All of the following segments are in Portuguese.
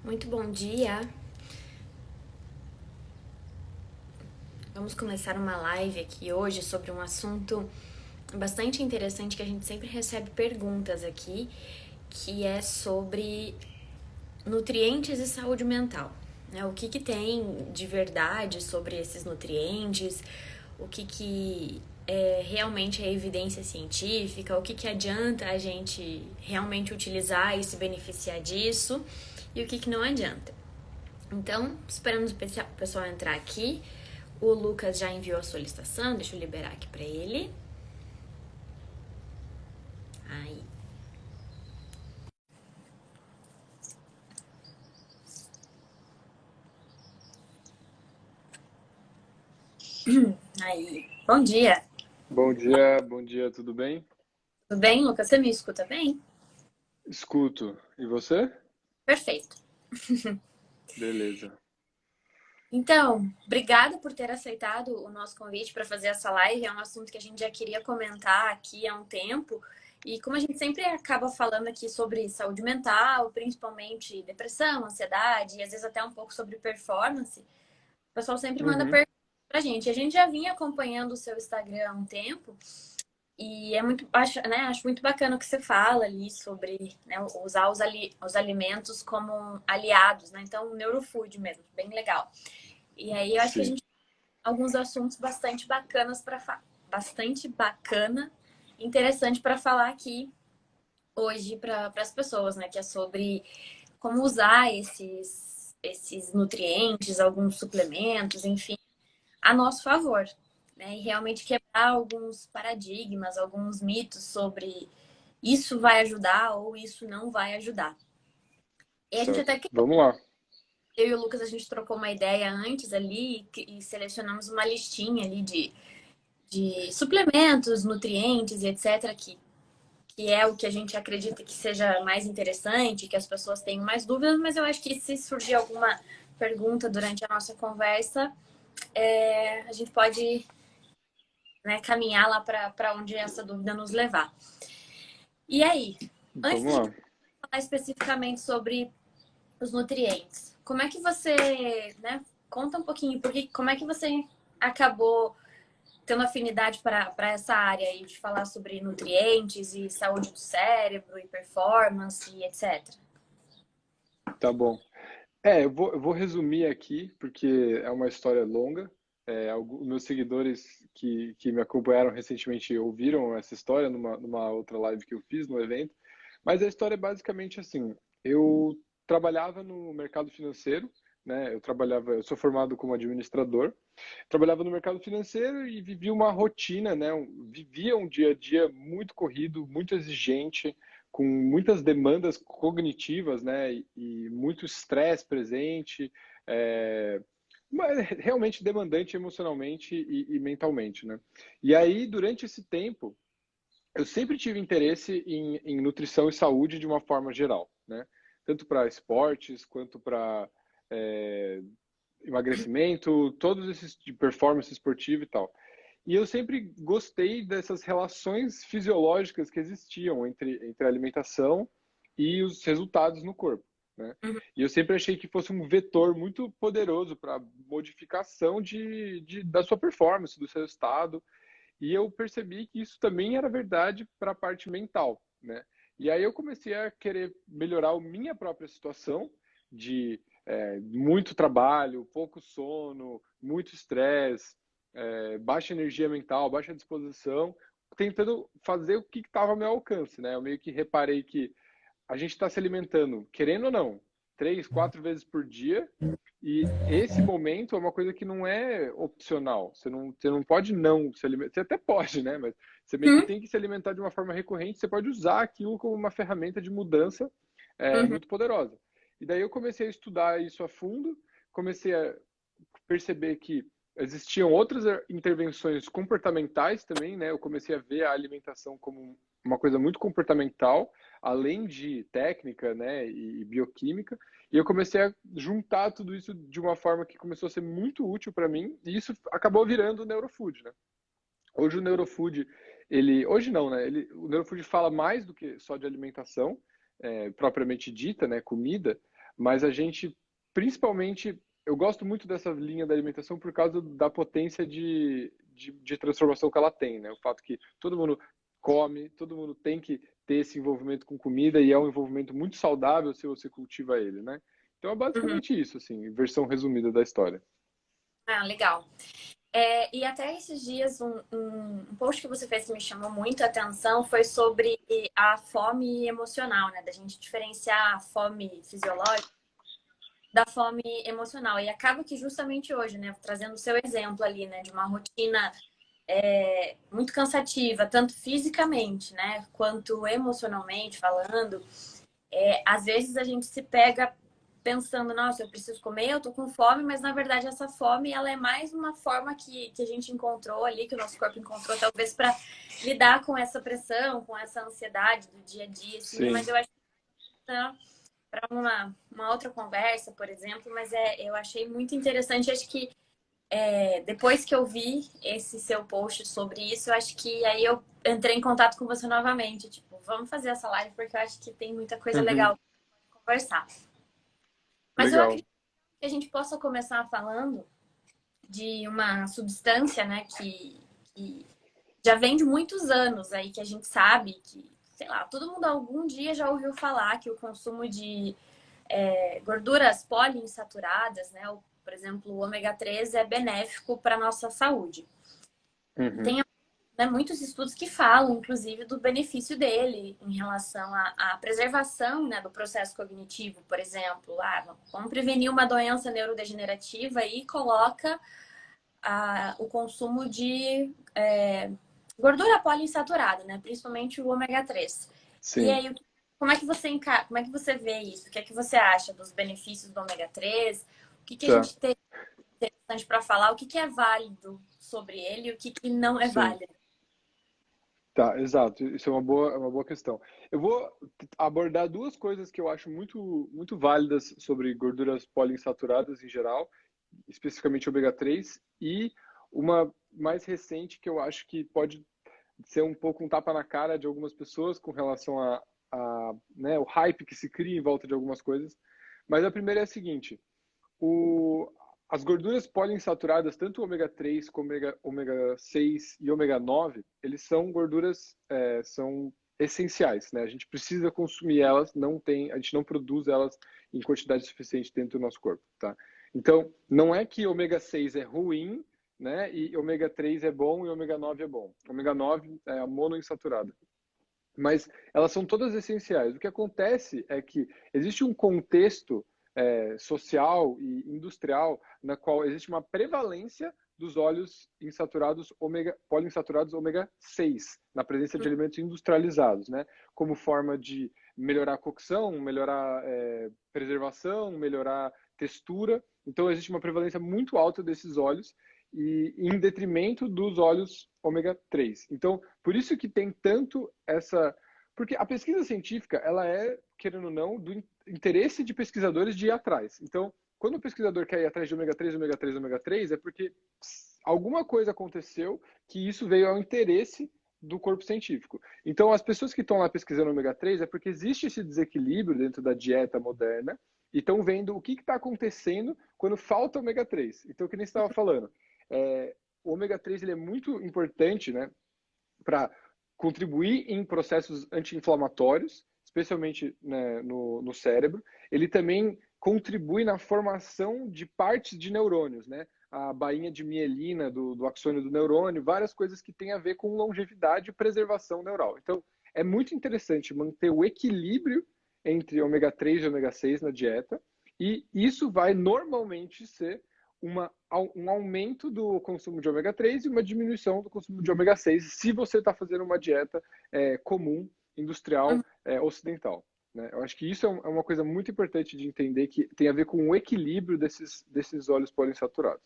Muito bom dia. Vamos começar uma live aqui hoje sobre um assunto bastante interessante que a gente sempre recebe perguntas aqui, que é sobre nutrientes e saúde mental. O que tem de verdade sobre esses nutrientes, o que realmente é evidência científica, o que adianta a gente realmente utilizar e se beneficiar disso e o que não adianta. Então, esperamos o pessoal entrar aqui. O Lucas já enviou a solicitação, deixa eu liberar aqui para ele. Aí. Aí. Bom dia. Bom dia, tudo bem? Tudo bem, Lucas? Você me escuta bem? Escuto. E você? Perfeito. Beleza. Então, obrigada por ter aceitado o nosso convite para fazer essa live. É um assunto que a gente já queria comentar aqui há um tempo. E como a gente sempre acaba falando aqui sobre saúde mental, principalmente depressão, ansiedade e às vezes até um pouco sobre performance, o pessoal sempre manda Uhum. perguntas pra gente. A gente já vinha acompanhando o seu Instagram há um tempo e é muito, acho muito bacana o que você fala ali sobre, né, usar os alimentos como aliados, né? Então, neurofood mesmo, bem legal. E aí eu acho que a Sim. gente tem alguns assuntos bastante bacana, interessante para falar aqui hoje para as pessoas, né? Que é sobre como usar esses nutrientes, alguns suplementos, enfim, a nosso favor, né? E realmente quebrar alguns paradigmas, alguns mitos sobre isso vai ajudar ou isso não vai ajudar. E a gente Certo. até Vamos lá. eu e o Lucas a gente trocou uma ideia antes ali e selecionamos uma listinha ali de suplementos, nutrientes e etc que é o que a gente acredita que seja mais interessante, que as pessoas tenham mais dúvidas, mas eu acho que se surgir alguma pergunta durante a nossa conversa, a gente pode, né, caminhar lá para onde essa dúvida nos levar. E aí, antes da Vamos gente lá. falar especificamente sobre os nutrientes, como é que você, né, conta um pouquinho, como é que você acabou tendo afinidade para essa área aí de falar sobre nutrientes e saúde do cérebro e performance e etc. Tá bom. Eu vou resumir aqui, porque é uma história longa. Meus seguidores que me acompanharam recentemente ouviram essa história numa outra live que eu fiz no evento. Mas a história é basicamente assim. Eu trabalhava no mercado financeiro, né? Eu sou formado como administrador. Trabalhava no mercado financeiro e vivia uma rotina, né? Vivia um dia a dia muito corrido, muito exigente, com muitas demandas cognitivas, né? E muito estresse presente, é, mas realmente demandante emocionalmente e mentalmente, né? E aí, durante esse tempo, eu sempre tive interesse em nutrição e saúde de uma forma geral, né? Tanto para esportes quanto para é, emagrecimento, todos esses de performance esportiva e tal. E eu sempre gostei dessas relações fisiológicas que existiam entre a alimentação e os resultados no corpo, né? Uhum. E eu sempre achei que fosse um vetor muito poderoso para modificação da sua performance, do seu estado. E eu percebi que isso também era verdade para a parte mental, né? E aí eu comecei a querer melhorar a minha própria situação de muito trabalho, pouco sono, muito estresse, baixa energia mental, baixa disposição, tentando fazer o que estava ao meu alcance, né? Eu meio que reparei que a gente está se alimentando, querendo ou não, 3, 4 vezes por dia. E esse momento é uma coisa que não é opcional. Você não pode não se alimentar. Você até pode, né? Mas você meio que Uhum. tem que se alimentar de uma forma recorrente. Você pode usar aquilo como uma ferramenta de mudança Uhum. muito poderosa. E daí eu comecei a estudar isso a fundo, comecei a perceber que existiam outras intervenções comportamentais também, né? Eu comecei a ver a alimentação como uma coisa muito comportamental, além de técnica, né, e bioquímica. E eu comecei a juntar tudo isso de uma forma que começou a ser muito útil para mim, e isso acabou virando o neurofood, né? Hoje o neurofood, hoje não, né? O neurofood fala mais do que só de alimentação, propriamente dita, né, comida, Mas a gente, principalmente, eu gosto muito dessa linha da alimentação por causa da potência de transformação que ela tem, né? O fato que todo mundo come, todo mundo tem que ter esse envolvimento com comida e é um envolvimento muito saudável se você cultiva ele, né? Então é Uhum. basicamente isso, assim, versão resumida da história. Ah, legal. E até esses dias, um post que você fez que me chamou muito a atenção foi sobre a fome emocional, né? Da gente diferenciar a fome fisiológica da fome emocional. E acaba que justamente hoje, né? Trazendo o seu exemplo ali, né? De uma rotina muito cansativa, tanto fisicamente, né? Quanto emocionalmente falando. Às vezes a gente se pega pensando, nossa, eu preciso comer, eu tô com fome, mas na verdade essa fome ela é mais uma forma que a gente encontrou ali, que o nosso corpo encontrou, talvez para lidar com essa pressão, com essa ansiedade do dia a dia, assim, mas Sim. eu acho que para uma outra conversa, por exemplo, mas eu achei muito interessante, acho que depois que eu vi esse seu post sobre isso, eu acho que aí eu entrei em contato com você novamente, tipo, vamos fazer essa live porque eu acho que tem muita coisa Uhum. legal para conversar. Mas eu Legal. acredito que a gente possa começar falando de uma substância, né, que já vem de muitos anos aí, que a gente sabe que, sei lá, todo mundo algum dia já ouviu falar que o consumo de gorduras poliinsaturadas, né, por exemplo, o ômega 3 é benéfico para a nossa saúde. E Uhum. tem, né, muitos estudos que falam, inclusive, do benefício dele em relação à preservação, né, do processo cognitivo, por exemplo. Vamos prevenir uma doença neurodegenerativa e coloca o consumo de gordura poliinsaturada, né, principalmente o ômega 3. E Sim. aí, como é que você vê isso? O que é que você acha dos benefícios do ômega 3? O que a Tá. gente tem interessante para falar? O que é válido sobre ele e o que não é Sim. válido? Tá, exato. Isso é uma boa questão. Eu vou abordar duas coisas que eu acho muito válidas sobre gorduras poliinsaturadas em geral, especificamente ômega 3, e uma mais recente que eu acho que pode ser um pouco um tapa na cara de algumas pessoas com relação né, o hype que se cria em volta de algumas coisas. Mas a primeira é a seguinte: o, as gorduras poliinsaturadas, tanto o ômega 3 como ômega 6 e ômega 9, eles são gorduras, são essenciais, né? A gente precisa consumir elas, a gente não produz elas em quantidade suficiente dentro do nosso corpo, tá? Então, não é que ômega 6 é ruim, né? E ômega 3 é bom e ômega 9 é bom. Ômega 9 é a monoinsaturada. Mas elas são todas essenciais. O que acontece é que existe um contexto social e industrial na qual existe uma prevalência dos óleos poliinsaturados ômega 6 na presença de alimentos industrializados, né? Como forma de melhorar a cocção, melhorar preservação, melhorar textura. Então existe uma prevalência muito alta desses óleos e em detrimento dos óleos ômega 3. Então, por isso que tem tanto essa... Porque a pesquisa científica, ela é, querendo ou não, do interesse de pesquisadores de ir atrás. Então, quando o pesquisador quer ir atrás de ômega 3, ômega 3, ômega 3, é porque alguma coisa aconteceu que isso veio ao interesse do corpo científico. Então, as pessoas que estão lá pesquisando ômega 3 é porque existe esse desequilíbrio dentro da dieta moderna e estão vendo o que está acontecendo quando falta ômega 3. Então, o que nem estava falando, o ômega 3 ele é muito importante, né, para contribuir em processos anti-inflamatórios, especialmente, né, no cérebro. Ele também contribui na formação de partes de neurônios, né? A bainha de mielina do axônio do neurônio, várias coisas que têm a ver com longevidade e preservação neural. Então, é muito interessante manter o equilíbrio entre ômega 3 e ômega 6 na dieta, e isso vai normalmente ser um aumento do consumo de ômega 3 e uma diminuição do consumo de ômega 6 se você está fazendo uma dieta comum, industrial, ocidental. Né? Eu acho que isso é uma coisa muito importante de entender, que tem a ver com o equilíbrio desses óleos poliinsaturados.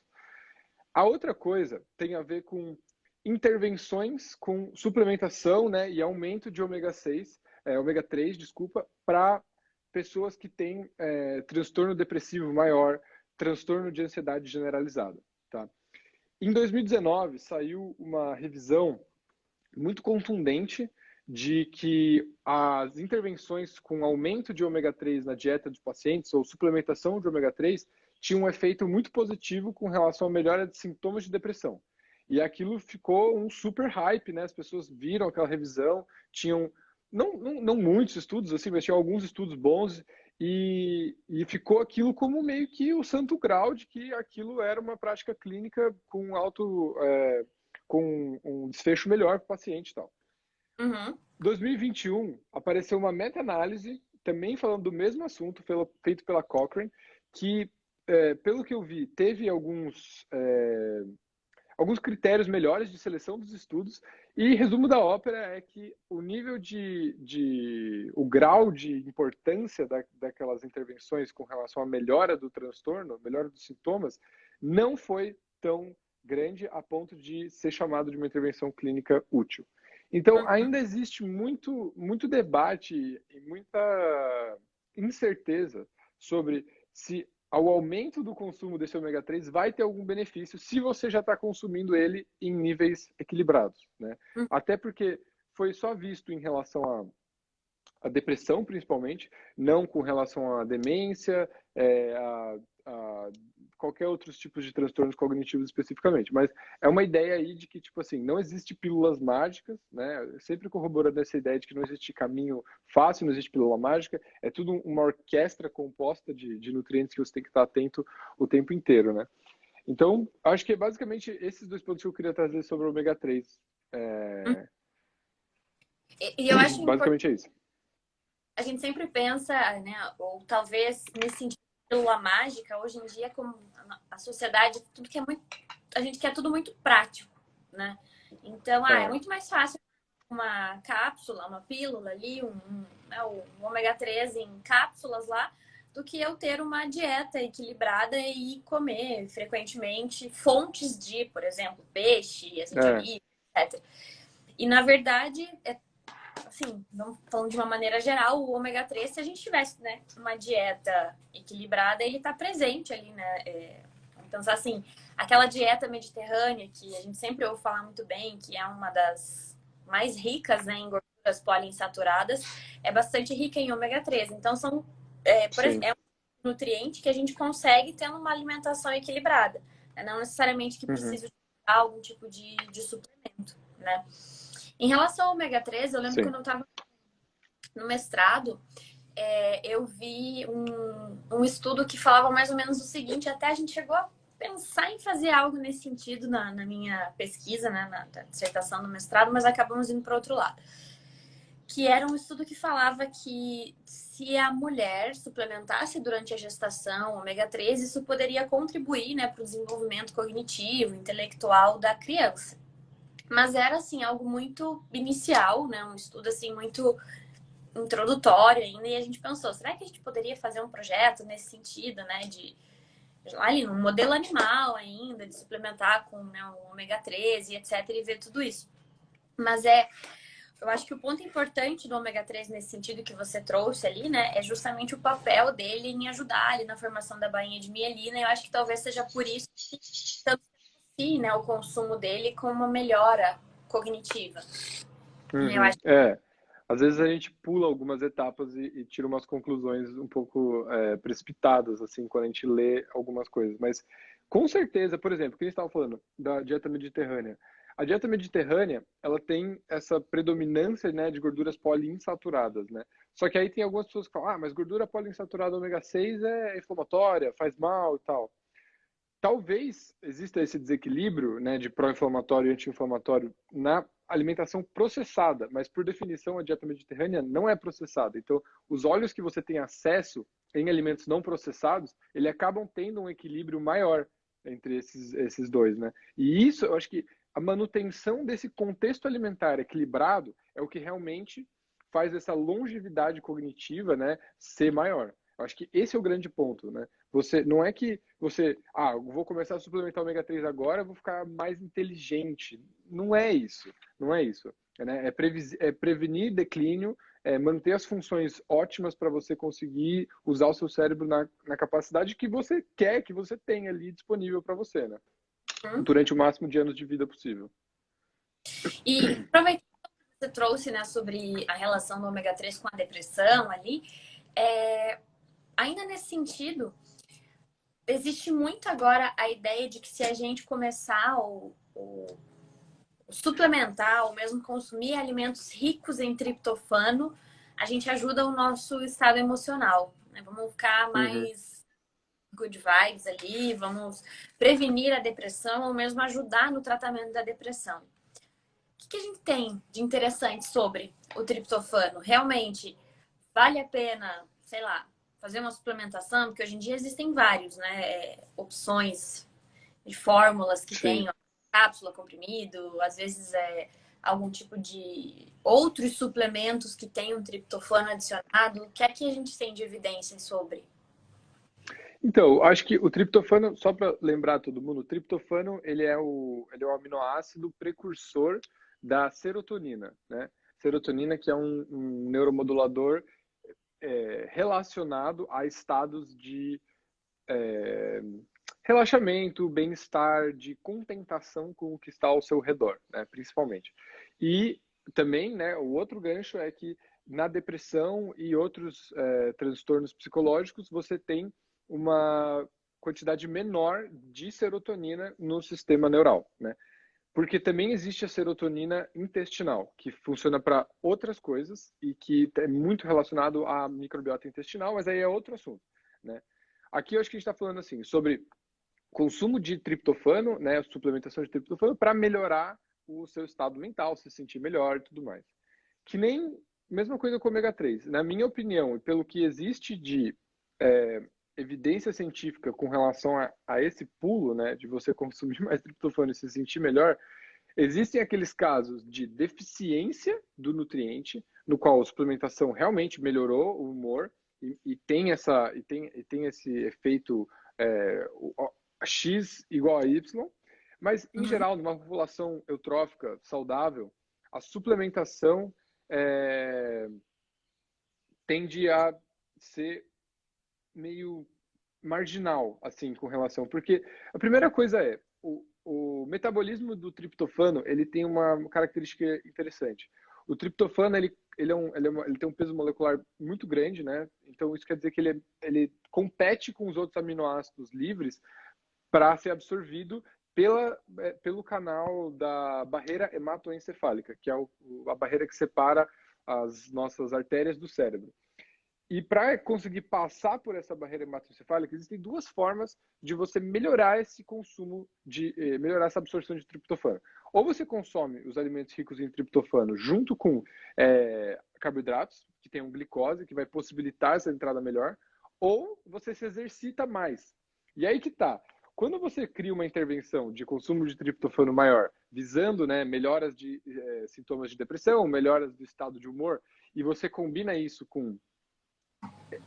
A outra coisa tem a ver com intervenções com suplementação, né, e aumento de ômega 6, ômega 3, desculpa, para pessoas que têm transtorno depressivo maior, transtorno de ansiedade generalizada. Tá? Em 2019, saiu uma revisão muito contundente de que as intervenções com aumento de ômega 3 na dieta dos pacientes ou suplementação de ômega 3 tinham um efeito muito positivo com relação à melhora de sintomas de depressão. E aquilo ficou um super hype, né? As pessoas viram aquela revisão, tinham não muitos estudos, assim, mas tinha alguns estudos bons e ficou aquilo como meio que o santo grau de que aquilo era uma prática clínica com um desfecho melhor para o paciente e tal. Uhum. 2021 apareceu uma meta-análise também falando do mesmo assunto, feito pela Cochrane, que pelo que eu vi teve alguns critérios melhores de seleção dos estudos, e resumo da ópera é que o nível o grau de importância daquelas intervenções com relação à melhora do transtorno, melhora dos sintomas, não foi tão grande a ponto de ser chamado de uma intervenção clínica útil. Então, ainda existe muito debate e muita incerteza sobre se ao aumento do consumo desse ômega 3 vai ter algum benefício se você já está consumindo ele em níveis equilibrados, né? Até porque foi só visto em relação à depressão, principalmente, não com relação à demência, a qualquer outros tipos de transtornos cognitivos especificamente. Mas é uma ideia aí de que, tipo assim, não existe pílulas mágicas, né? Eu sempre corroborando essa ideia de que não existe caminho fácil, não existe pílula mágica, é tudo uma orquestra composta de nutrientes que você tem que estar atento o tempo inteiro, né? Então, acho que é basicamente esses dois pontos que eu queria trazer sobre o ômega 3. E eu acho importante, basicamente é isso. a gente sempre pensa, né, ou talvez nesse sentido, pílula mágica, hoje em dia, como a sociedade, tudo que é muito, a gente quer tudo muito prático, né? Então, é muito mais fácil uma cápsula, uma pílula ali, né, o ômega 3 em cápsulas lá, do que eu ter uma dieta equilibrada e comer frequentemente fontes de, por exemplo, peixe, azeite de oliva, etc. E, na verdade, assim, vamos falando de uma maneira geral, o ômega 3, se a gente tivesse, né, uma dieta equilibrada, ele está presente ali, né? Vamos pensar assim, aquela dieta mediterrânea que a gente sempre ouve falar muito bem, que é uma das mais ricas, né, em gorduras poliinsaturadas, é bastante rica em ômega 3. Então, por exemplo, é um nutriente que a gente consegue tendo uma alimentação equilibrada, né? Não necessariamente que precisa de algum tipo de suplemento, né? Em relação ao ômega 3, eu lembro que quando eu estava no mestrado, eu vi um estudo que falava mais ou menos o seguinte, até a gente chegou a pensar em fazer algo nesse sentido na minha pesquisa, né, na dissertação do mestrado, mas acabamos indo para outro lado. Que era um estudo que falava que se a mulher suplementasse durante a gestação ômega 3, isso poderia contribuir, né, para o desenvolvimento cognitivo, intelectual da criança. Mas era, assim, algo muito inicial, né? Um estudo, assim, muito introdutório ainda. E a gente pensou, será que a gente poderia fazer um projeto nesse sentido, né? Ali, num modelo animal ainda, de suplementar com, né, o ômega 3 e etc. E ver tudo isso. Mas eu acho que o ponto importante do ômega 3 nesse sentido que você trouxe ali, né? É justamente o papel dele em ajudar ali na formação da bainha de mielina. Eu acho que talvez seja por isso que tanto né, o consumo dele com uma melhora cognitiva. Eu acho... Às vezes a gente pula algumas etapas e tira umas conclusões um pouco precipitadas, assim, quando a gente lê algumas coisas. Mas, com certeza, por exemplo, o que a gente estava falando da dieta mediterrânea. A dieta mediterrânea, ela tem essa predominância, né, de gorduras poliinsaturadas, né? Só que aí tem algumas pessoas que falam, mas gordura poliinsaturada ômega 6 é inflamatória, faz mal e tal. Talvez exista esse desequilíbrio, né, de pró-inflamatório e anti-inflamatório na alimentação processada, mas por definição a dieta mediterrânea não é processada. Então, os óleos que você tem acesso em alimentos não processados, eles acabam tendo um equilíbrio maior entre esses dois, né? E isso, eu acho que a manutenção desse contexto alimentar equilibrado é o que realmente faz essa longevidade cognitiva, né, ser maior. Eu acho que esse é o grande ponto, né? Não é que você, eu vou começar a suplementar ômega 3 agora, eu vou ficar mais inteligente. Não é isso, não é isso. Né? É prevenir declínio, manter as funções ótimas para você conseguir usar o seu cérebro na capacidade que você quer, que você tenha ali disponível para você, né? Durante o máximo de anos de vida possível. E aproveitando você trouxe, né, sobre a relação do ômega 3 com a depressão ali, ainda nesse sentido, existe muito agora a ideia de que se a gente começar o suplementar ou mesmo consumir alimentos ricos em triptofano, a gente ajuda o nosso estado emocional, né? Vamos ficar Uhum. mais good vibes ali, vamos prevenir a depressão ou mesmo ajudar no tratamento da depressão. O que a gente tem de interessante sobre o triptofano? Realmente vale a pena, sei lá, fazer uma suplementação? Porque hoje em dia existem vários, né, opções de fórmulas que tem, Sim. ó, cápsula, comprimido, às vezes algum tipo de outros suplementos que tem um triptofano adicionado. O que é que a gente tem de evidência sobre? Então, acho que o triptofano, só para lembrar todo mundo, o triptofano ele é o aminoácido precursor da serotonina, né? Serotonina que é um neuromodulador relacionado a estados de é, relaxamento, bem-estar, de contentação com o que está ao seu redor, né? Principalmente. E também, né, o outro gancho é que na depressão e outros transtornos psicológicos você tem uma quantidade menor de serotonina no sistema neural, né? Porque também existe a serotonina intestinal, que funciona para outras coisas e que é muito relacionado à microbiota intestinal, mas aí é outro assunto, né? Aqui eu acho que a gente está falando assim sobre consumo de triptofano, né, suplementação de triptofano para melhorar o seu estado mental, se sentir melhor e tudo mais. Que nem mesma coisa com o ômega 3. Na minha opinião, e pelo que existe de é, evidência científica com relação a esse pulo, né, de você consumir mais triptofano e se sentir melhor, existem aqueles casos de deficiência do nutriente, no qual a suplementação realmente melhorou o humor e tem esse efeito X igual a Y, mas em Uhum. geral, numa população eutrófica saudável, a suplementação é, tende a ser meio marginal, assim, com relação. Porque a primeira coisa é, o metabolismo do triptofano, ele tem uma característica interessante. O triptofano, ele tem um peso molecular muito grande, né? Então, isso quer dizer que ele compete com os outros aminoácidos livres para ser absorvido pelo canal da barreira hematoencefálica, que é a barreira que separa as nossas artérias do cérebro. E para conseguir passar por essa barreira hematoencefálica, existem duas formas de você melhorar esse consumo, melhorar essa absorção de triptofano. Ou você consome os alimentos ricos em triptofano junto com carboidratos, que tem um glicose, que vai possibilitar essa entrada melhor, ou você se exercita mais. E aí que tá. Quando você cria uma intervenção de consumo de triptofano maior, visando, né, melhoras de sintomas de depressão, melhoras do estado de humor, e você combina isso com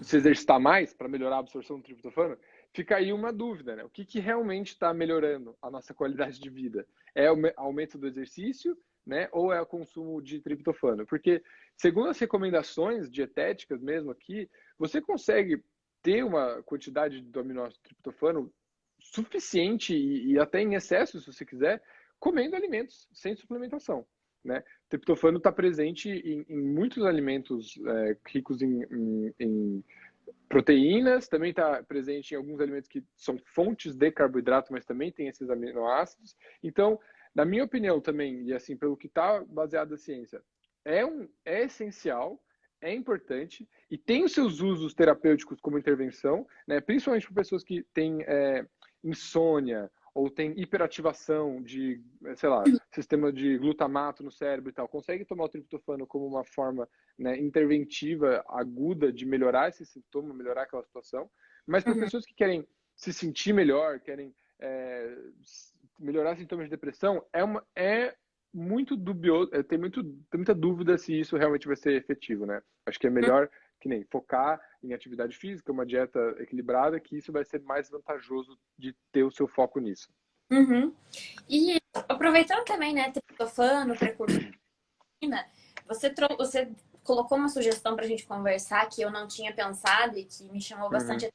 se exercitar mais para melhorar a absorção do triptofano, fica aí uma dúvida, né? O que realmente está melhorando a nossa qualidade de vida? É o aumento do exercício, né? Ou é o consumo de triptofano? Porque, segundo as recomendações dietéticas mesmo aqui, você consegue ter uma quantidade do aminoácido triptofano suficiente e até em excesso, se você quiser, comendo alimentos sem suplementação, né? O triptofano está presente em muitos alimentos ricos em proteínas, também está presente em alguns alimentos que são fontes de carboidrato, mas também tem esses aminoácidos. Então, na minha opinião também, e assim, pelo que está baseado na ciência, é essencial, é importante e tem os seus usos terapêuticos como intervenção, né? Principalmente para pessoas que têm insônia ou tem hiperativação de, sei lá, sistema de glutamato no cérebro e tal, consegue tomar o triptofano como uma forma, né, interventiva, aguda de melhorar esse sintoma, melhorar aquela situação. Mas para Uhum. pessoas que querem se sentir melhor, querem melhorar sintomas de depressão, é muito dubioso, tem muita dúvida se isso realmente vai ser efetivo, né? Acho que é melhor que nem focar em atividade física, uma dieta equilibrada, que isso vai ser mais vantajoso de ter o seu foco nisso. Uhum. E aproveitando também, né, triptofano, precursor, você colocou uma sugestão para a gente conversar que eu não tinha pensado e que me chamou bastante Uhum.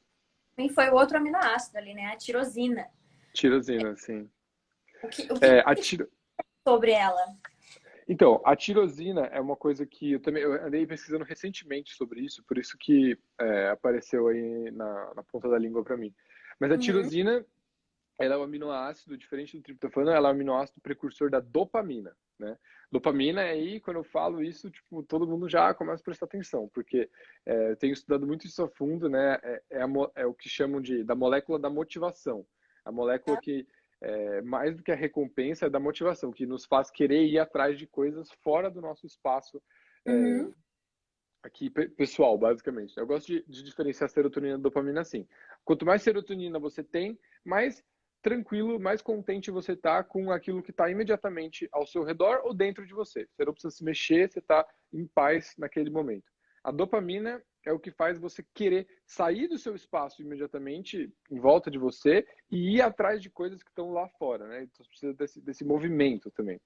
atenção, foi o outro aminoácido ali, né, a tirosina. Tirosina, sim. O que É, sobre ela? Então, a tirosina é uma coisa que eu andei pesquisando recentemente sobre isso, por isso que apareceu aí na ponta da língua para mim. Mas a Uhum. tirosina, ela é um aminoácido, diferente do triptofano, ela é um aminoácido precursor da dopamina, né? Dopamina, aí, quando eu falo isso, tipo, todo mundo já começa a prestar atenção, porque eu tenho estudado muito isso a fundo, né? É o que chamam da molécula da motivação. A molécula que, mais do que a recompensa, é da motivação, que nos faz querer ir atrás de coisas fora do nosso espaço Uhum. aqui pessoal, basicamente. Eu gosto de diferenciar serotonina e dopamina assim. Quanto mais serotonina você tem, mais tranquilo, mais contente você tá com aquilo que está imediatamente ao seu redor ou dentro de você. Você não precisa se mexer, você está em paz naquele momento. A dopamina é o que faz você querer sair do seu espaço imediatamente em volta de você e ir atrás de coisas que estão lá fora, né? Então você precisa desse movimento também.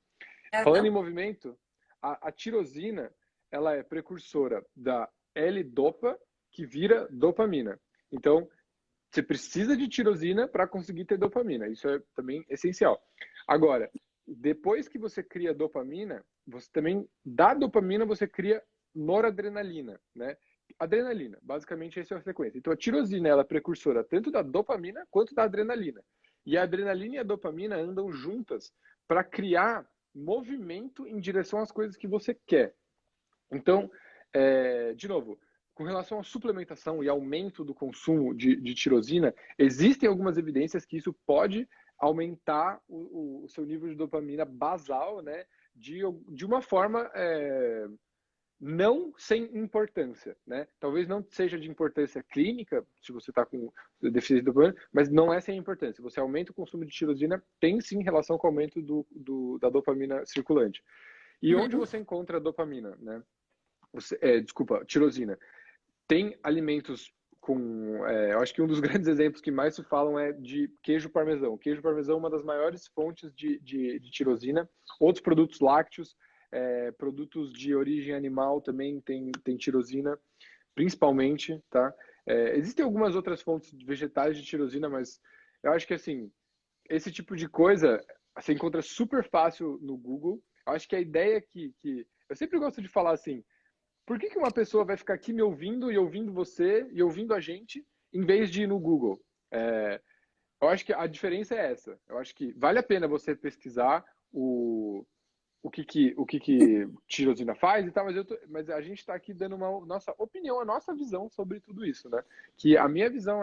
Falando em Aham. movimento, a tirosina, ela é precursora da L-dopa, que vira dopamina. Então, você precisa de tirosina para conseguir ter dopamina. Isso é também essencial. Agora, depois que você cria dopamina, você também, da dopamina, você cria noradrenalina, né? Adrenalina, basicamente essa é a sequência. Então, a tirosina, ela é precursora tanto da dopamina quanto da adrenalina. E a adrenalina e a dopamina andam juntas para criar movimento em direção às coisas que você quer. Então, de novo, com relação à suplementação e aumento do consumo de tirosina, existem algumas evidências que isso pode aumentar o seu nível de dopamina basal, né, de uma forma não sem importância, né? Talvez não seja de importância clínica, se você está com deficiência de dopamina, mas não é sem importância. Você aumenta o consumo de tirosina, tem sim relação com o aumento da dopamina circulante. E onde Uhum. você encontra a dopamina, né? Desculpa, tirosina. Tem alimentos com. Eu acho que um dos grandes exemplos que mais se falam é de queijo parmesão. Queijo parmesão é uma das maiores fontes de tirosina. Outros produtos lácteos, produtos de origem animal também tem tirosina, principalmente, tá? Existem algumas outras fontes vegetais de tirosina, mas eu acho que assim, esse tipo de coisa você encontra super fácil no Google. Eu acho que a ideia que eu sempre gosto de falar assim, por que uma pessoa vai ficar aqui me ouvindo e ouvindo você e ouvindo a gente em vez de ir no Google? É, eu acho que a diferença é essa. Eu acho que vale a pena você pesquisar o que tirosina faz e tal, mas a gente está aqui dando uma nossa opinião, a nossa visão sobre tudo isso, né? Que a minha visão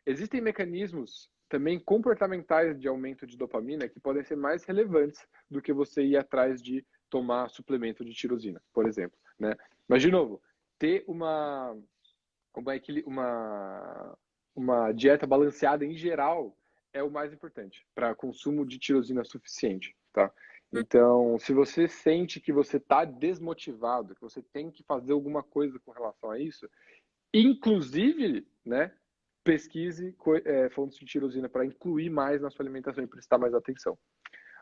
existem mecanismos também comportamentais de aumento de dopamina que podem ser mais relevantes do que você ir atrás de tomar suplemento de tirosina, por exemplo, né? Mas, de novo, ter uma, uma dieta balanceada em geral é o mais importante para consumo de tirosina suficiente, tá? Então, se você sente que você está desmotivado, que você tem que fazer alguma coisa com relação a isso, inclusive, né, pesquise fontes de tirosina para incluir mais na sua alimentação e prestar mais atenção.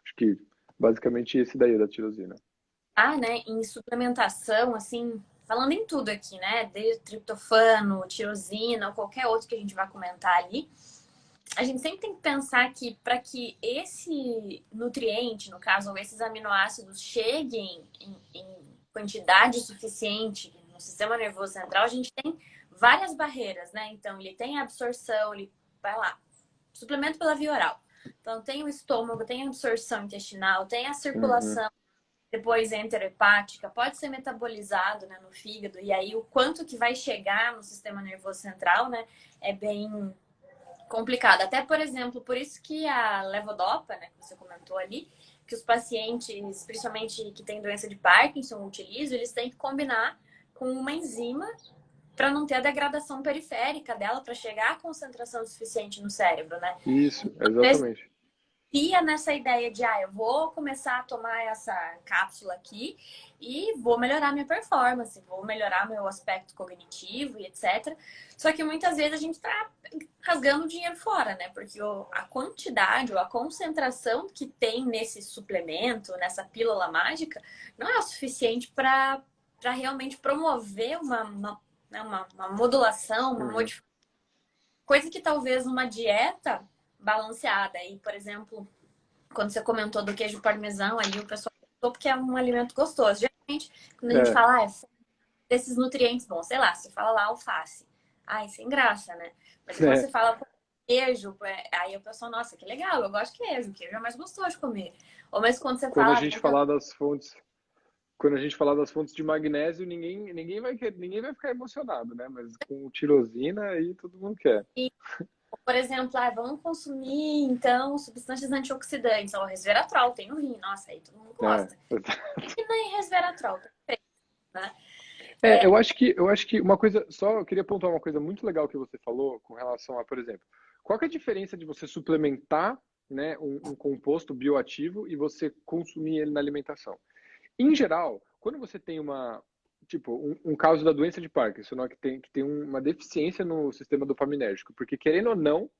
Acho que basicamente esse daí é da tirosina. Ah, né, em suplementação, assim, falando em tudo aqui, né, desde triptofano, tirosina, ou qualquer outro que a gente vai comentar ali, a gente sempre tem que pensar que para que esse nutriente, no caso, ou esses aminoácidos cheguem em quantidade suficiente no sistema nervoso central, a gente tem várias barreiras, né? Então, ele tem a absorção, ele vai lá, suplemento pela via oral. Então, tem o estômago, tem a absorção intestinal, tem a Uhum. circulação depois enterohepática, pode ser metabolizado, né, no fígado, e aí o quanto que vai chegar no sistema nervoso central, né, é bem complicado. Até, por exemplo, por isso que a levodopa, né, que você comentou ali, que os pacientes, principalmente que têm doença de Parkinson, utilizam, eles têm que combinar com uma enzima para não ter a degradação periférica dela, para chegar à concentração suficiente no cérebro, né? Isso, Às vezes exatamente. ia nessa ideia de, eu vou começar a tomar essa cápsula aqui e vou melhorar minha performance, vou melhorar meu aspecto cognitivo e etc. Só que muitas vezes a gente tá rasgando dinheiro fora, né? Porque a quantidade ou a concentração que tem nesse suplemento, nessa pílula mágica, não é o suficiente para realmente promover uma modulação, uma Uhum. modificação. Coisa que talvez uma dieta balanceada aí, por exemplo, quando você comentou do queijo parmesão ali, o pessoal porque é um alimento gostoso. Geralmente, quando a gente É, fala, desses nutrientes bons, sei lá, você fala lá alface. Ai, sem graça, né? Mas quando você é. fala pô, queijo, aí a pessoa, nossa, que legal, eu gosto de queijo. Queijo é mais gostoso de comer. Ou mesmo quando você Quando a fala, gente falar das fontes, quando a gente falar das fontes de magnésio, ninguém vai ficar emocionado, né? Mas com tirosina aí todo mundo quer. por exemplo, vamos consumir, então, substâncias antioxidantes. Ó, resveratrol, tem no rim. Nossa, aí todo mundo É. gosta. E nem resveratrol, perfeito, né? É, eu acho que uma coisa, só eu queria apontar uma coisa muito legal que você falou com relação a, por exemplo, qual que é a diferença de você suplementar, né, um composto bioativo e você consumir ele na alimentação? Em geral, quando você tem tipo, um caso da doença de Parkinson, né, que tem uma deficiência no sistema dopaminérgico, porque querendo ou não,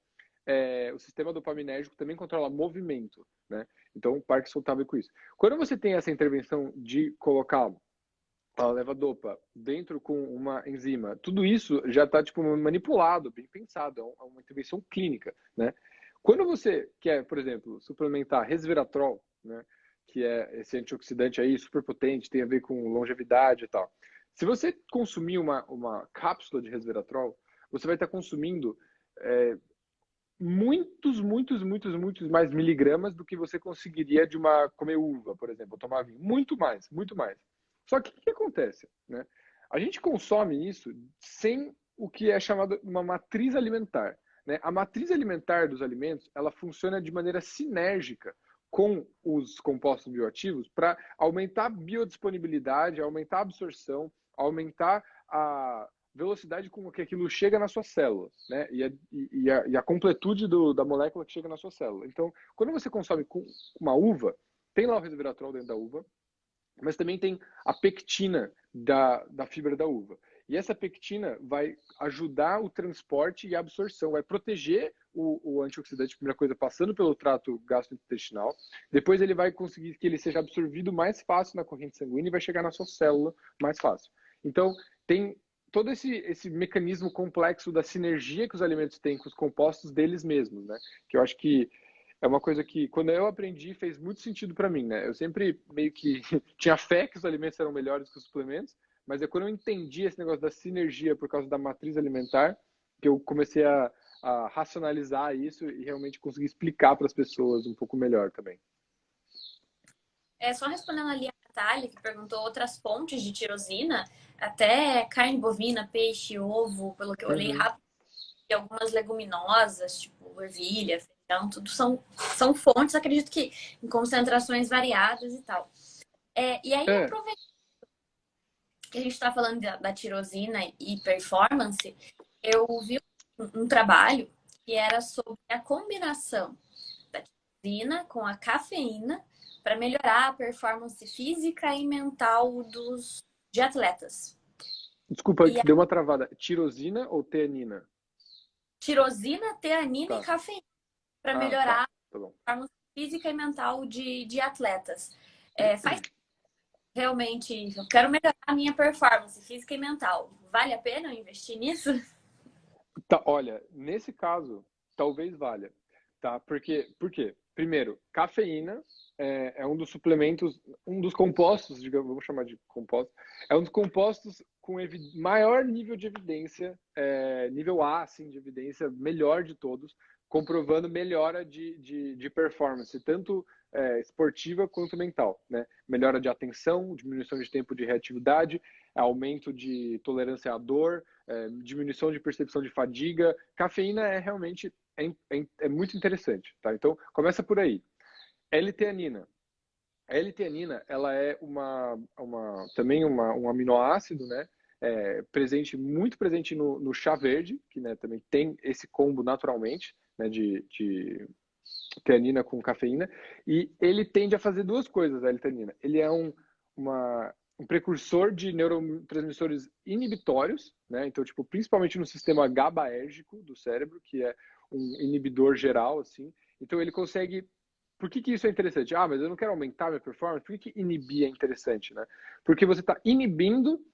o sistema dopaminérgico também controla movimento, né? Então, o Parkinson estava com isso. Quando você tem essa intervenção de colocar a levodopa dentro com uma enzima, tudo isso já está tipo manipulado, bem pensado, é uma intervenção clínica, né? Quando você quer, por exemplo, suplementar resveratrol, né, que é esse antioxidante aí super potente, tem a ver com longevidade e tal. Se você consumir uma cápsula de resveratrol, você vai estar consumindo muitos mais miligramas do que você conseguiria de uma comer uva, por exemplo, ou tomar vinho. Muito mais, muito mais. Só que o que acontece, né? A gente consome isso sem o que é chamado uma matriz alimentar, né? A matriz alimentar dos alimentos, ela funciona de maneira sinérgica com os compostos bioativos para aumentar a biodisponibilidade, aumentar a absorção, aumentar a velocidade com que aquilo chega nas suas células, né? E a completude da molécula que chega na sua célula. Então, quando você consome com uma uva, tem lá o resveratrol dentro da uva, mas também tem a pectina da fibra da uva. E essa pectina vai ajudar o transporte e a absorção, vai proteger o antioxidante, primeira coisa, passando pelo trato gastrointestinal. Depois ele vai conseguir que ele seja absorvido mais fácil na corrente sanguínea e vai chegar na sua célula mais fácil. Então, tem todo esse mecanismo complexo da sinergia que os alimentos têm com os compostos deles mesmos, né? Que eu acho que é uma coisa que, quando eu aprendi, fez muito sentido para mim, né? Eu sempre meio que tinha fé que os alimentos eram melhores que os suplementos, mas é quando eu entendi esse negócio da sinergia por causa da matriz alimentar, que eu comecei a racionalizar isso e realmente conseguir explicar para as pessoas um pouco melhor também. Só respondendo ali a Natália, que perguntou outras fontes de tirosina, até carne bovina, peixe, ovo, pelo que eu olhei Uhum. rápido, e algumas leguminosas, tipo ervilha, feijão, tudo são fontes, acredito que em concentrações variadas e tal. E aí, É, aproveitando que a gente está falando da tirosina e performance, eu vi um trabalho que era sobre a combinação da tirosina com a cafeína para melhorar a performance física e mental de atletas. desculpa, E a que deu uma travada. Tirosina ou teanina? tirosina, teanina e Tá. cafeína para Ah, tá. melhorar Tá bom. a performance física e mental de atletas. Faz realmente, eu quero melhorar a minha performance física e mental. Vale a pena eu investir nisso? Tá, olha, nesse caso, talvez valha, tá? Por quê? Primeiro, cafeína é um dos suplementos, um dos compostos, digamos, vamos chamar de compostos, é um dos compostos com maior nível de evidência, nível A, assim, de evidência, melhor de todos, comprovando melhora de performance, tanto esportiva quanto mental, né? Melhora de atenção, diminuição de tempo de reatividade, aumento de tolerância à dor, diminuição de percepção de fadiga. Cafeína é realmente muito interessante, tá? Então, começa por aí. L-teanina. A L-teanina, ela é também um aminoácido, né? Muito presente no chá verde, que, né, também tem esse combo naturalmente, né, de teanina com cafeína, e ele tende a fazer duas coisas, a L-teanina. Ele é um precursor de neurotransmissores inibitórios, né? Então, tipo, principalmente no sistema GABAérgico do cérebro, que é um inibidor geral, assim. Então, ele consegue. Por que isso é interessante? Ah, mas eu não quero aumentar minha performance. Por que inibir é interessante, né? Porque você está inibindo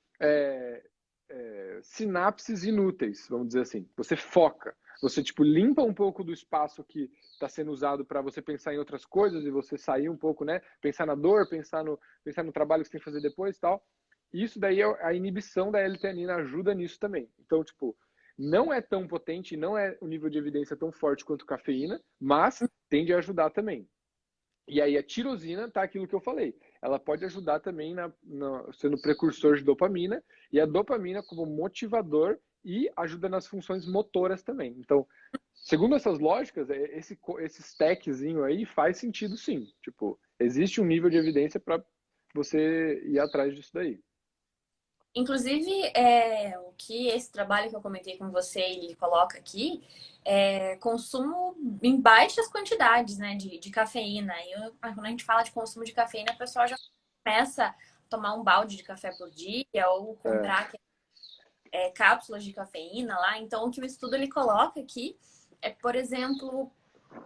sinapses inúteis, vamos dizer assim. Você foca. você tipo limpa um pouco do espaço que está sendo usado para você pensar em outras coisas e você sair um pouco, né? Pensar na dor, pensar no trabalho que você tem que fazer depois e tal. Isso daí, a inibição da L-teanina ajuda nisso também. Então, tipo, não é tão potente, não é um nível de evidência tão forte quanto cafeína, mas tende a ajudar também. E aí a tirosina tá aquilo que eu falei. Ela pode ajudar também sendo precursor de dopamina, e a dopamina como motivador e ajuda nas funções motoras também. Então, segundo essas lógicas, esse stackzinho aí faz sentido sim. Tipo, existe um nível de evidência para você ir atrás disso daí. Inclusive, o que esse trabalho que eu comentei com você, ele coloca aqui, consumo em baixas quantidades, né, de cafeína. Quando a gente fala de consumo de cafeína, a pessoa já começa a tomar um balde de café por dia ou É, comprar cápsulas de cafeína lá. Então, o que o estudo ele coloca aqui é, por exemplo,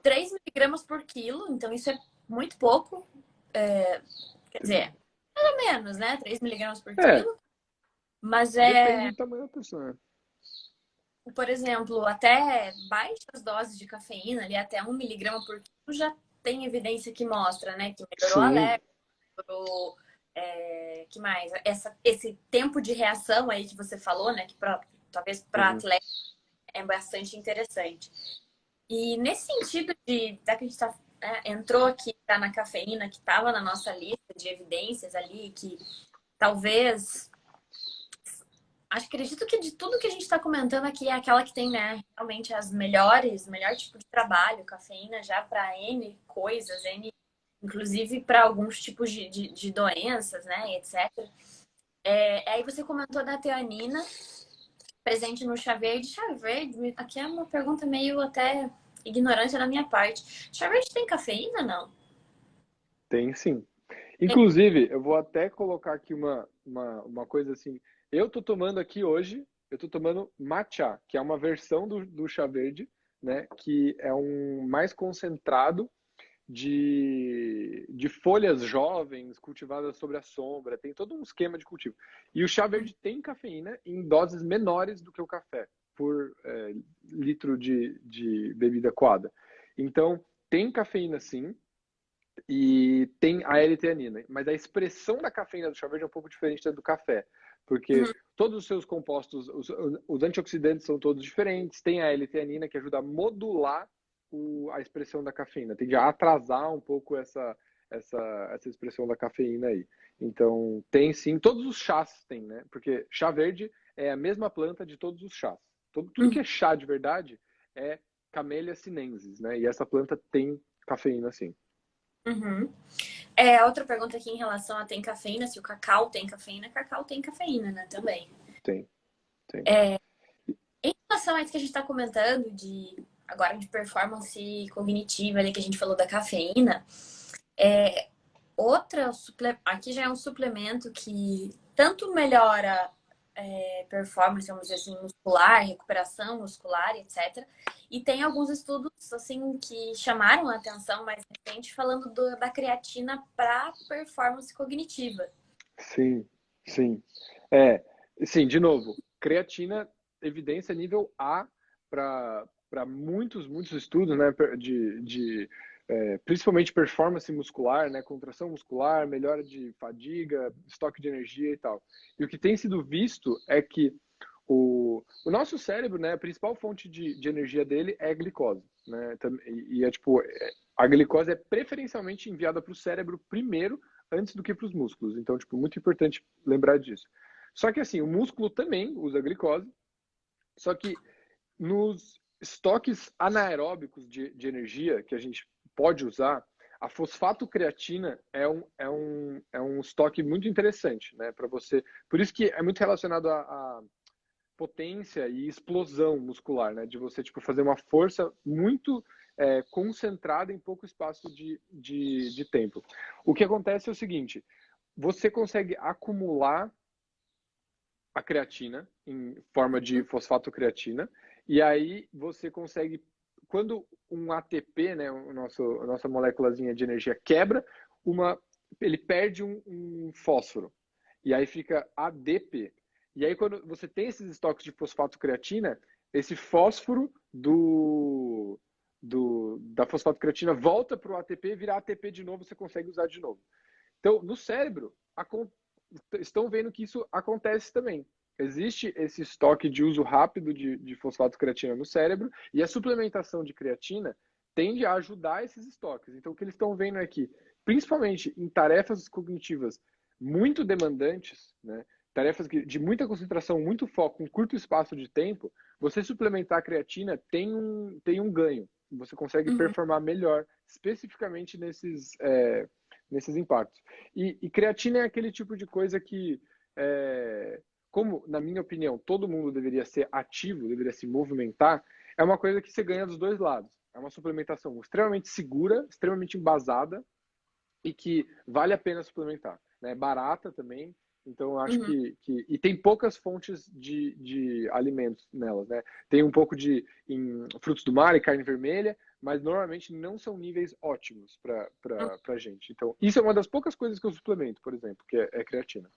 3 miligramas por quilo. Então, isso é muito pouco. Quer dizer, mais ou menos, né? 3 miligramas por é, quilo. Mas depende do tamanho da pessoa. por exemplo, até baixas doses de cafeína, ali até 1 miligrama por quilo, já tem evidência que mostra, né? Que melhorou o Sim. alerta, melhorou, que mais? Esse tempo de reação aí que você falou, né? Que talvez para Uhum. atleta é bastante interessante. E nesse sentido já que a gente entrou aqui, tá na cafeína, que estava na nossa lista de evidências ali, que talvez acredito que de tudo que a gente está comentando aqui é aquela que tem, né, realmente o melhor tipo de trabalho, cafeína já para N coisas, N, inclusive para alguns tipos de doenças, né, etc. Aí você comentou da teanina, presente no chá verde. Chá verde, aqui é uma pergunta meio até ignorante da minha parte. Chá verde tem cafeína, não? Tem sim. Inclusive, eu vou até colocar aqui uma coisa assim. Eu tô tomando aqui hoje, eu tô tomando matcha, que é uma versão do chá verde, né? Que é um mais concentrado de folhas jovens cultivadas sobre a sombra. Tem todo um esquema de cultivo. E o chá verde tem cafeína em doses menores do que o café, por litro de bebida coada. Então, tem cafeína sim, e tem a L-teanina, mas a expressão da cafeína do chá verde é um pouco diferente da do café, porque Uhum, todos os seus compostos, os antioxidantes são todos diferentes, tem a L-teanina que ajuda a modular a expressão da cafeína, tende a atrasar um pouco essa expressão da cafeína aí. Então, tem sim, todos os chás tem, né? Porque chá verde é a mesma planta de todos os chás. Tudo que uhum, é chá de verdade é Camellia sinensis, né? E essa planta tem cafeína sim. uhum. Outra pergunta aqui em relação a tem cafeína, se o cacau tem cafeína, né, também. Tem, tem. Em relação a isso que a gente está comentando agora de performance cognitiva, ali que a gente falou da cafeína, aqui já é um suplemento que tanto melhora performance, vamos dizer assim, muscular, recuperação muscular, etc. E tem alguns estudos assim que chamaram a atenção mais recente falando da creatina para performance cognitiva. Sim, sim. É, sim, de novo, creatina, evidência nível A para muitos estudos, né, principalmente performance muscular, né, contração muscular, melhora de fadiga, estoque de energia e tal. E o que tem sido visto é que o nosso cérebro, né, a principal fonte de energia dele é a glicose, né, e é tipo, a glicose é preferencialmente enviada para o cérebro primeiro antes do que para os músculos. Então, tipo, muito importante lembrar disso. Só que assim, o músculo também usa glicose, só que nos estoques anaeróbicos de energia que a gente pode usar, a fosfato-creatina é um estoque muito interessante, né, para você. Por isso que é muito relacionado a potência e explosão muscular, né? De você tipo fazer uma força muito concentrada em pouco espaço de tempo. O que acontece é o seguinte: você consegue acumular a creatina em forma de fosfato-creatina e aí você consegue, quando um ATP, né, a nossa moléculazinha de energia quebra, ele perde um fósforo e aí fica ADP. E aí, quando você tem esses estoques de fosfato-creatina, esse fósforo da fosfatocreatina volta para o ATP, virar ATP de novo, você consegue usar de novo. Então, no cérebro, estão vendo que isso acontece também. Existe esse estoque de uso rápido de fosfatocreatina no cérebro e a suplementação de creatina tende a ajudar esses estoques. Então, o que eles estão vendo é que, principalmente em tarefas cognitivas muito demandantes, né, tarefas de muita concentração, muito foco, em curto espaço de tempo, você suplementar a creatina tem um ganho. Você consegue Uhum. performar melhor, especificamente nesses impactos. E creatina é aquele tipo de coisa que, como, na minha opinião, todo mundo deveria ser ativo, deveria se movimentar, é uma coisa que você ganha dos dois lados. É uma suplementação extremamente segura, extremamente embasada e que vale a pena suplementar. É barata também, então eu acho Uhum. e tem poucas fontes de alimentos nelas, né? Tem um pouco em frutos do mar e carne vermelha, mas normalmente não são níveis ótimos para gente. Então, isso é uma das poucas coisas que eu suplemento, por exemplo, que é creatina.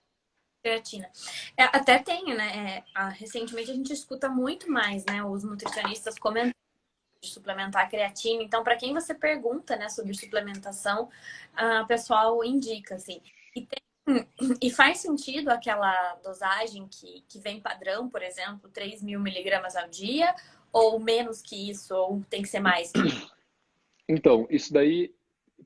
Creatina. Até tem, né? Recentemente a gente escuta muito mais, né? Os nutricionistas comentando de suplementar a creatina. Então, para quem você pergunta, né, sobre suplementação, o pessoal indica, assim. E faz sentido aquela dosagem que vem padrão, por exemplo, 3.000 miligramas ao dia, ou menos que isso, ou tem que ser mais que isso? Então, isso daí,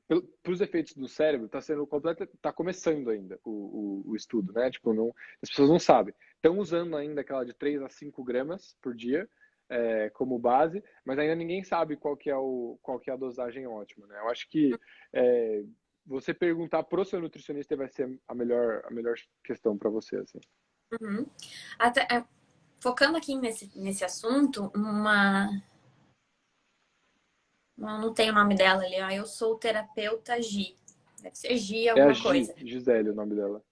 para os efeitos do cérebro, está começando ainda o estudo, né? Tipo, não, as pessoas não sabem. Estão usando ainda aquela de 3 a 5 gramas por dia como base, mas ainda ninguém sabe qual que é a dosagem ótima, né? Eu acho que você perguntar pro seu nutricionista vai ser a melhor questão para você, assim. Uhum. Até, focando aqui nesse assunto, não tem o nome dela ali, ó. Eu sou terapeuta Gi. Deve ser Gi É a alguma coisa. Gisele, o nome dela.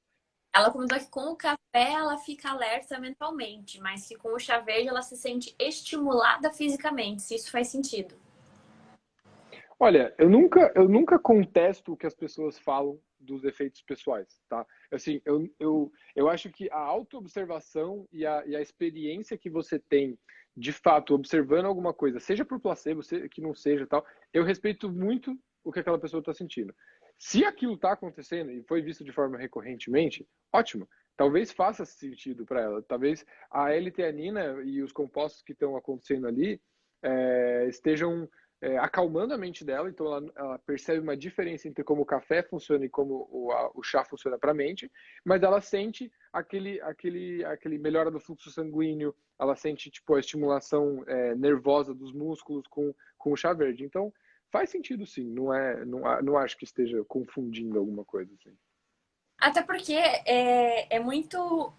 Ela comentou que com o café ela fica alerta mentalmente, mas que com o chá verde ela se sente estimulada fisicamente, se isso faz sentido. Olha, eu nunca contesto o que as pessoas falam dos efeitos pessoais, tá? Assim, eu acho que a autoobservação e a experiência que você tem, de fato, observando alguma coisa, seja por placebo, que não seja tal, eu respeito muito o que aquela pessoa está sentindo. Se aquilo está acontecendo e foi visto de forma recorrentemente, ótimo. Talvez faça sentido para ela. Talvez a L-teanina e os compostos que estão acontecendo ali estejam acalmando a mente dela, então ela percebe uma diferença entre como o café funciona e como o chá funciona para a mente, mas ela sente aquele melhora do fluxo sanguíneo, ela sente tipo a estimulação nervosa dos músculos com o chá verde. Então faz sentido sim, não acho que esteja confundindo alguma coisa assim. Até porque é muito,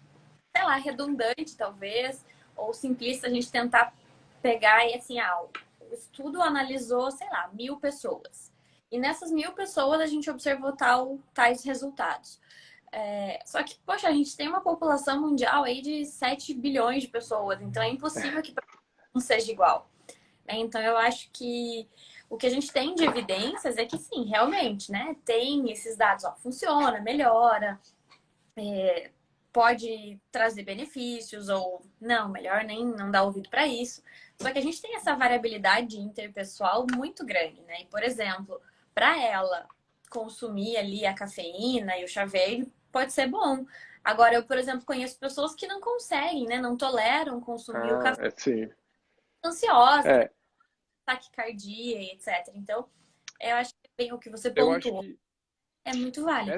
sei lá, redundante talvez, ou simplista a gente tentar pegar e assim, o estudo analisou, sei lá, 1.000 pessoas. E nessas 1.000 pessoas a gente observou tais resultados. Só que, poxa, a gente tem uma população mundial aí de 7 bilhões de pessoas, então é impossível que não seja igual. Então eu acho que o que a gente tem de evidências é que sim, realmente, né? Tem esses dados, ó, funciona, melhora, pode trazer benefícios ou não, melhor nem não dar ouvido para isso. Só que a gente tem essa variabilidade interpessoal muito grande, né? E, por exemplo, para ela consumir ali a cafeína e o chá verde pode ser bom. Agora, eu, por exemplo, conheço pessoas que não conseguem, né? Não toleram consumir o Ah, café sim. ansiosas, É, taquicardia e etc. Então, eu acho que bem o que você eu acho pontuou que é muito válido.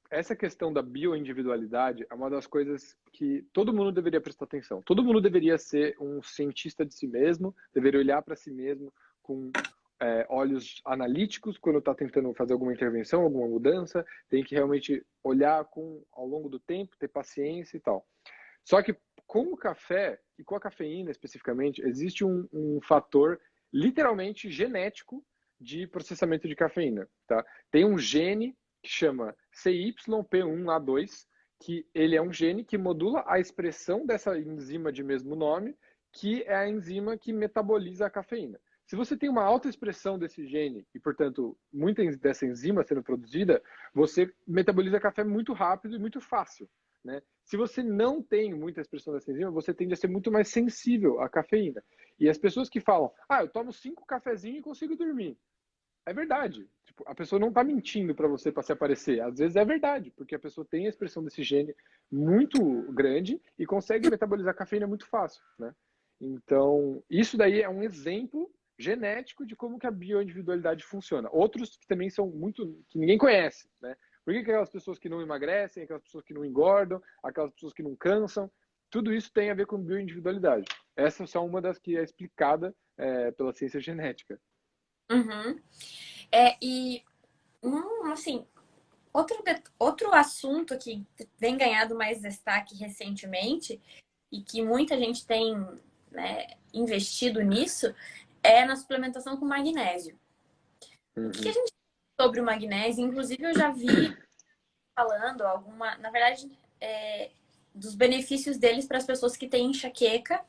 essa questão da bioindividualidade é uma das coisas que todo mundo deveria prestar atenção. Todo mundo deveria ser um cientista de si mesmo, deveria olhar para si mesmo com olhos analíticos quando está tentando fazer alguma intervenção, alguma mudança. Tem que realmente olhar ao longo do tempo, ter paciência e tal. Só que com o café e com a cafeína especificamente, existe um fator literalmente genético de processamento de cafeína. Tá? Tem um gene que chama CYP1A2, que ele é um gene que modula a expressão dessa enzima de mesmo nome, que é a enzima que metaboliza a cafeína. Se você tem uma alta expressão desse gene e, portanto, muita dessa enzima sendo produzida, você metaboliza café muito rápido e muito fácil. né? Se você não tem muita expressão dessa enzima, você tende a ser muito mais sensível à cafeína. E as pessoas que falam, eu tomo 5 cafezinhos e consigo dormir. É verdade. Tipo, a pessoa não está mentindo para você para se aparecer. Às vezes é verdade, porque a pessoa tem a expressão desse gene muito grande e consegue metabolizar cafeína muito fácil, né? Então, isso daí é um exemplo genético de como que a bioindividualidade funciona. Outros que também são muito que ninguém conhece, né? Por que aquelas pessoas que não emagrecem, aquelas pessoas que não engordam, aquelas pessoas que não cansam, tudo isso tem a ver com bioindividualidade. Essa é só uma das que é explicada pela ciência genética. Uhum. E assim, outro assunto que vem ganhando mais destaque recentemente e que muita gente tem, né, investido nisso é na suplementação com magnésio. O que a Uhum. gente tem sobre o magnésio? Inclusive, eu já vi falando na verdade, dos benefícios deles para as pessoas que têm enxaqueca,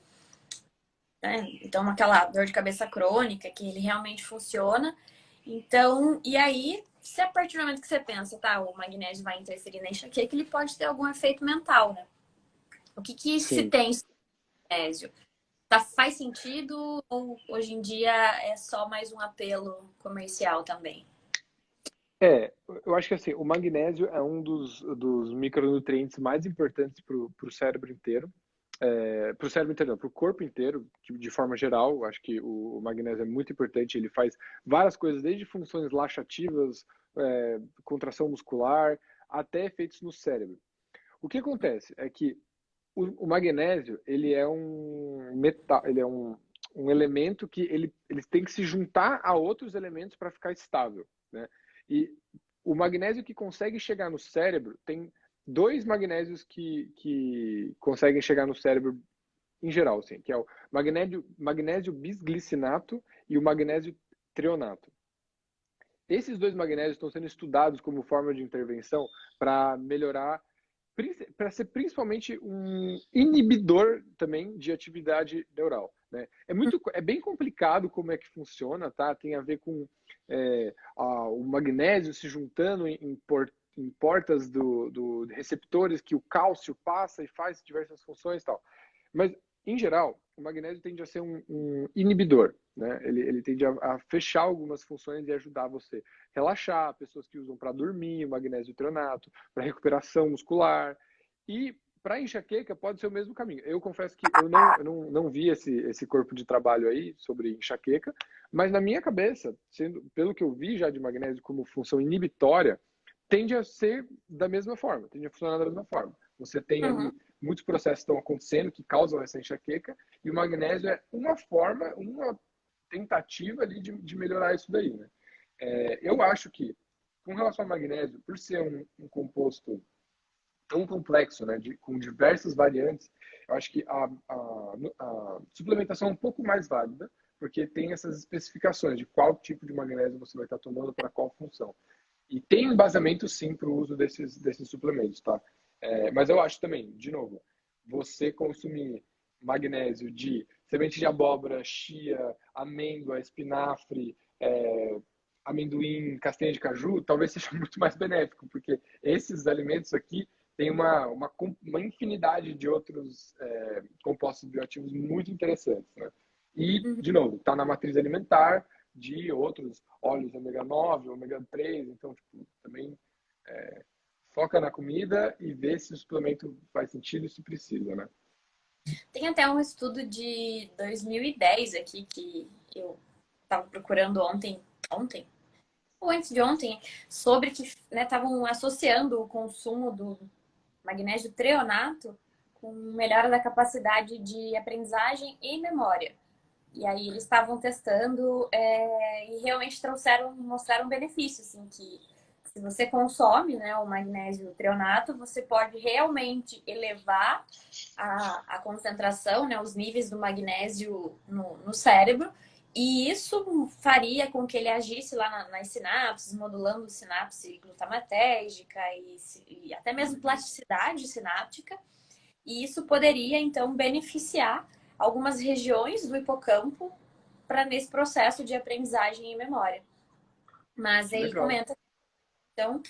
né? Então, aquela dor de cabeça crônica, que ele realmente funciona. Então, e aí, se a partir do momento que você pensa, tá, o magnésio vai interferir na enxaqueca, ele pode ter algum efeito mental, né? O que se Sim. tem sobre o magnésio? Faz sentido ou hoje em dia é só mais um apelo comercial também? Eu acho que assim, o magnésio é um dos micronutrientes mais importantes para o cérebro inteiro. Para o cérebro inteiro, não, para o corpo inteiro, de forma geral, eu acho que o magnésio é muito importante. Ele faz várias coisas, desde funções laxativas, contração muscular, até efeitos no cérebro. O que acontece é que o magnésio, ele é um metal, ele é um elemento que ele tem que se juntar a outros elementos para ficar estável, né? E o magnésio que consegue chegar no cérebro, tem dois magnésios que conseguem chegar no cérebro em geral, assim, que é o magnésio bisglicinato e o magnésio treonato. Esses dois magnésios estão sendo estudados como forma de intervenção para melhorar, para ser principalmente um inibidor também de atividade neural, né? É bem complicado como é que funciona, tá? Tem a ver com o magnésio se juntando em portas do receptores que o cálcio passa e faz diversas funções e tal. Mas, em geral, o magnésio tende a ser um inibidor, né? Ele tende a fechar algumas funções e ajudar você a relaxar, pessoas que usam para dormir, o magnésio treonato, para recuperação muscular. E para enxaqueca pode ser o mesmo caminho. Eu confesso que eu não vi esse corpo de trabalho aí sobre enxaqueca, mas na minha cabeça, pelo que eu vi já de magnésio como função inibitória, tende a ser da mesma forma, tende a funcionar da mesma forma. Você tem ali Uhum. muitos processos estão acontecendo que causam essa enxaqueca e o magnésio é uma forma, uma tentativa ali de melhorar isso daí, né? Eu acho que, com relação ao magnésio, por ser um composto tão complexo, né, com diversas variantes, eu acho que a suplementação é um pouco mais válida, porque tem essas especificações de qual tipo de magnésio você vai estar tomando para qual função. E tem embasamento sim para o uso desses suplementos, tá? Mas eu acho também, de novo, você consumir magnésio de semente de abóbora, chia, amêndoa, espinafre, amendoim, castanha de caju, talvez seja muito mais benéfico, porque esses alimentos aqui têm uma infinidade de outros compostos bioativos muito interessantes, né? E, Uhum. de novo, está na matriz alimentar de outros óleos ômega 9, ômega 3, então, tipo, também foca na comida e vê se o suplemento faz sentido e se precisa, né? Tem até um estudo de 2010 aqui que eu estava procurando ontem ou antes de ontem, sobre que estavam associando o consumo do magnésio treonato com melhora da capacidade de aprendizagem e memória. E aí eles estavam testando e realmente mostraram benefícios, assim, que se você consome, né, o magnésio treonato, você pode realmente elevar a concentração, né, os níveis do magnésio no cérebro, e isso faria com que ele agisse lá nas sinapses, modulando sinapse glutamatérgica e até mesmo plasticidade sináptica, e isso poderia, então, beneficiar algumas regiões do hipocampo para nesse processo de aprendizagem e memória. Mas ele Legal. comenta, então,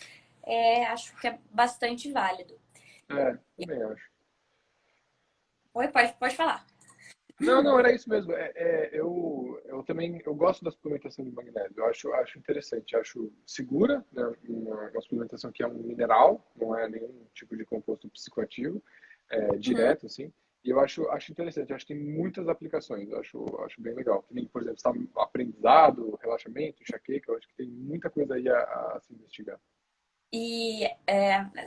acho que é bastante válido. É, também acho. Oi, pode falar. Não, não, era isso mesmo. Eu também eu gosto da suplementação de magnésio. Eu acho interessante, acho segura, né? Uma suplementação que é um mineral, não é nenhum tipo de composto psicoativo, Uhum. direto, assim. E acho interessante, acho que tem muitas aplicações, acho bem legal. Que nem, por exemplo, está aprendizado, relaxamento, enxaqueca, eu acho que tem muita coisa aí a se investigar. E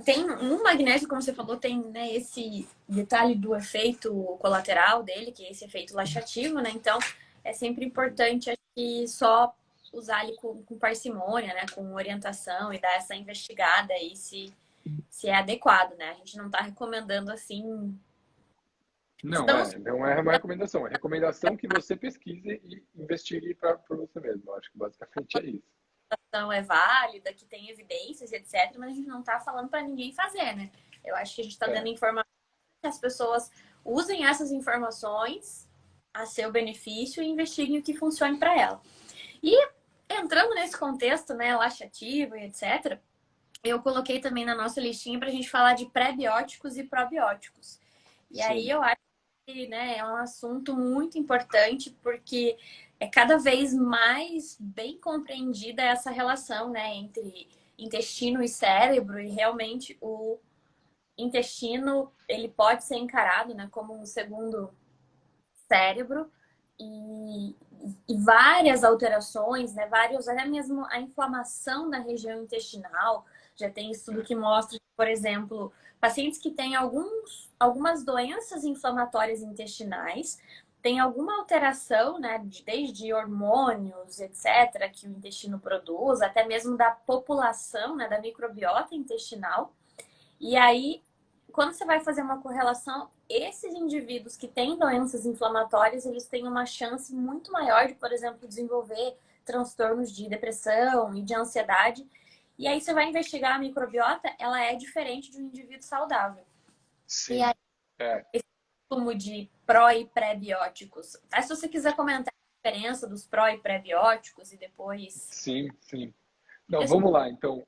tem no magnésio, como você falou, tem, né, esse detalhe do efeito colateral dele, que é esse efeito laxativo, né? Então é sempre importante, acho que só usar ele com parcimônia, né? Com orientação e dar essa investigada aí se é adequado, né? A gente não está recomendando assim. Não, Estamos não é uma recomendação. É recomendação que você pesquise e investigue por você mesmo. Eu acho que basicamente é isso. falando é válida, que tem evidências, etc., mas a gente não está falando para ninguém fazer, né? Eu acho que a gente está dando É, informação que as pessoas usem essas informações a seu benefício e investiguem o que funcione para ela. E entrando nesse contexto, né, laxativo e etc., eu coloquei também na nossa listinha para a gente falar de pré-bióticos e probióticos. E aí sim, eu acho que, né, é um assunto muito importante porque é cada vez mais bem compreendida essa relação, né, entre intestino e cérebro, e realmente o intestino ele pode ser encarado, né, como um segundo cérebro, e, e várias alterações, né, vários, até mesmo a inflamação na região intestinal. Já tem estudo que mostra, por exemplo, pacientes que têm algumas doenças inflamatórias intestinais, tem alguma alteração, né, desde hormônios, etc., que o intestino produz, até mesmo da população, né, da microbiota intestinal. E aí, quando você vai fazer uma correlação, esses indivíduos que têm doenças inflamatórias, eles têm uma chance muito maior de, por exemplo, desenvolver transtornos de depressão e de ansiedade. E aí você vai investigar a microbiota, ela é diferente de um indivíduo saudável. E sim. aí, É, esse consumo de pró e pré-bióticos. Aí, se você quiser comentar a diferença dos pró e pré-bióticos e depois. sim, sim. Não, vamos lá. Então,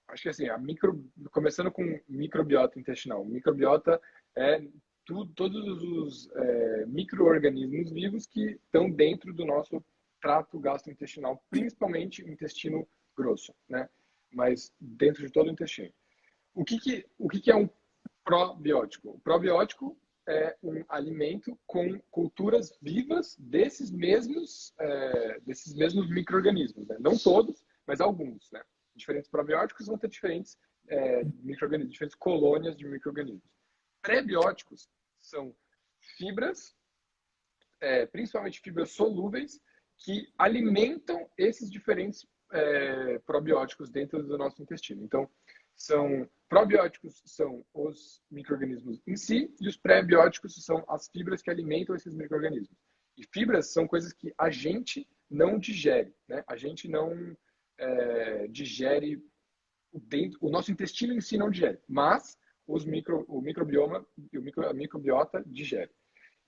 acho que assim, começando com microbiota intestinal. Microbiota é todos os micro-organismos vivos que estão dentro do nosso trato gastrointestinal, principalmente o intestino grosso, né? Mas dentro de todo o intestino. O que que é um probiótico? O probiótico é um alimento com culturas vivas desses mesmos micro-organismos, né? Não todos, mas alguns, né? Diferentes probióticos vão ter diferentes micro-organismos, diferentes colônias de micro-organismos. Prebióticos são fibras, principalmente fibras solúveis, que alimentam esses diferentes probióticos dentro do nosso intestino. Então, probióticos são os micro-organismos em si e os pré-bióticos são as fibras que alimentam esses micro-organismos. E fibras são coisas que a gente não digere, né? A gente não digere o nosso intestino em si não digere, mas o microbioma e a microbiota digere.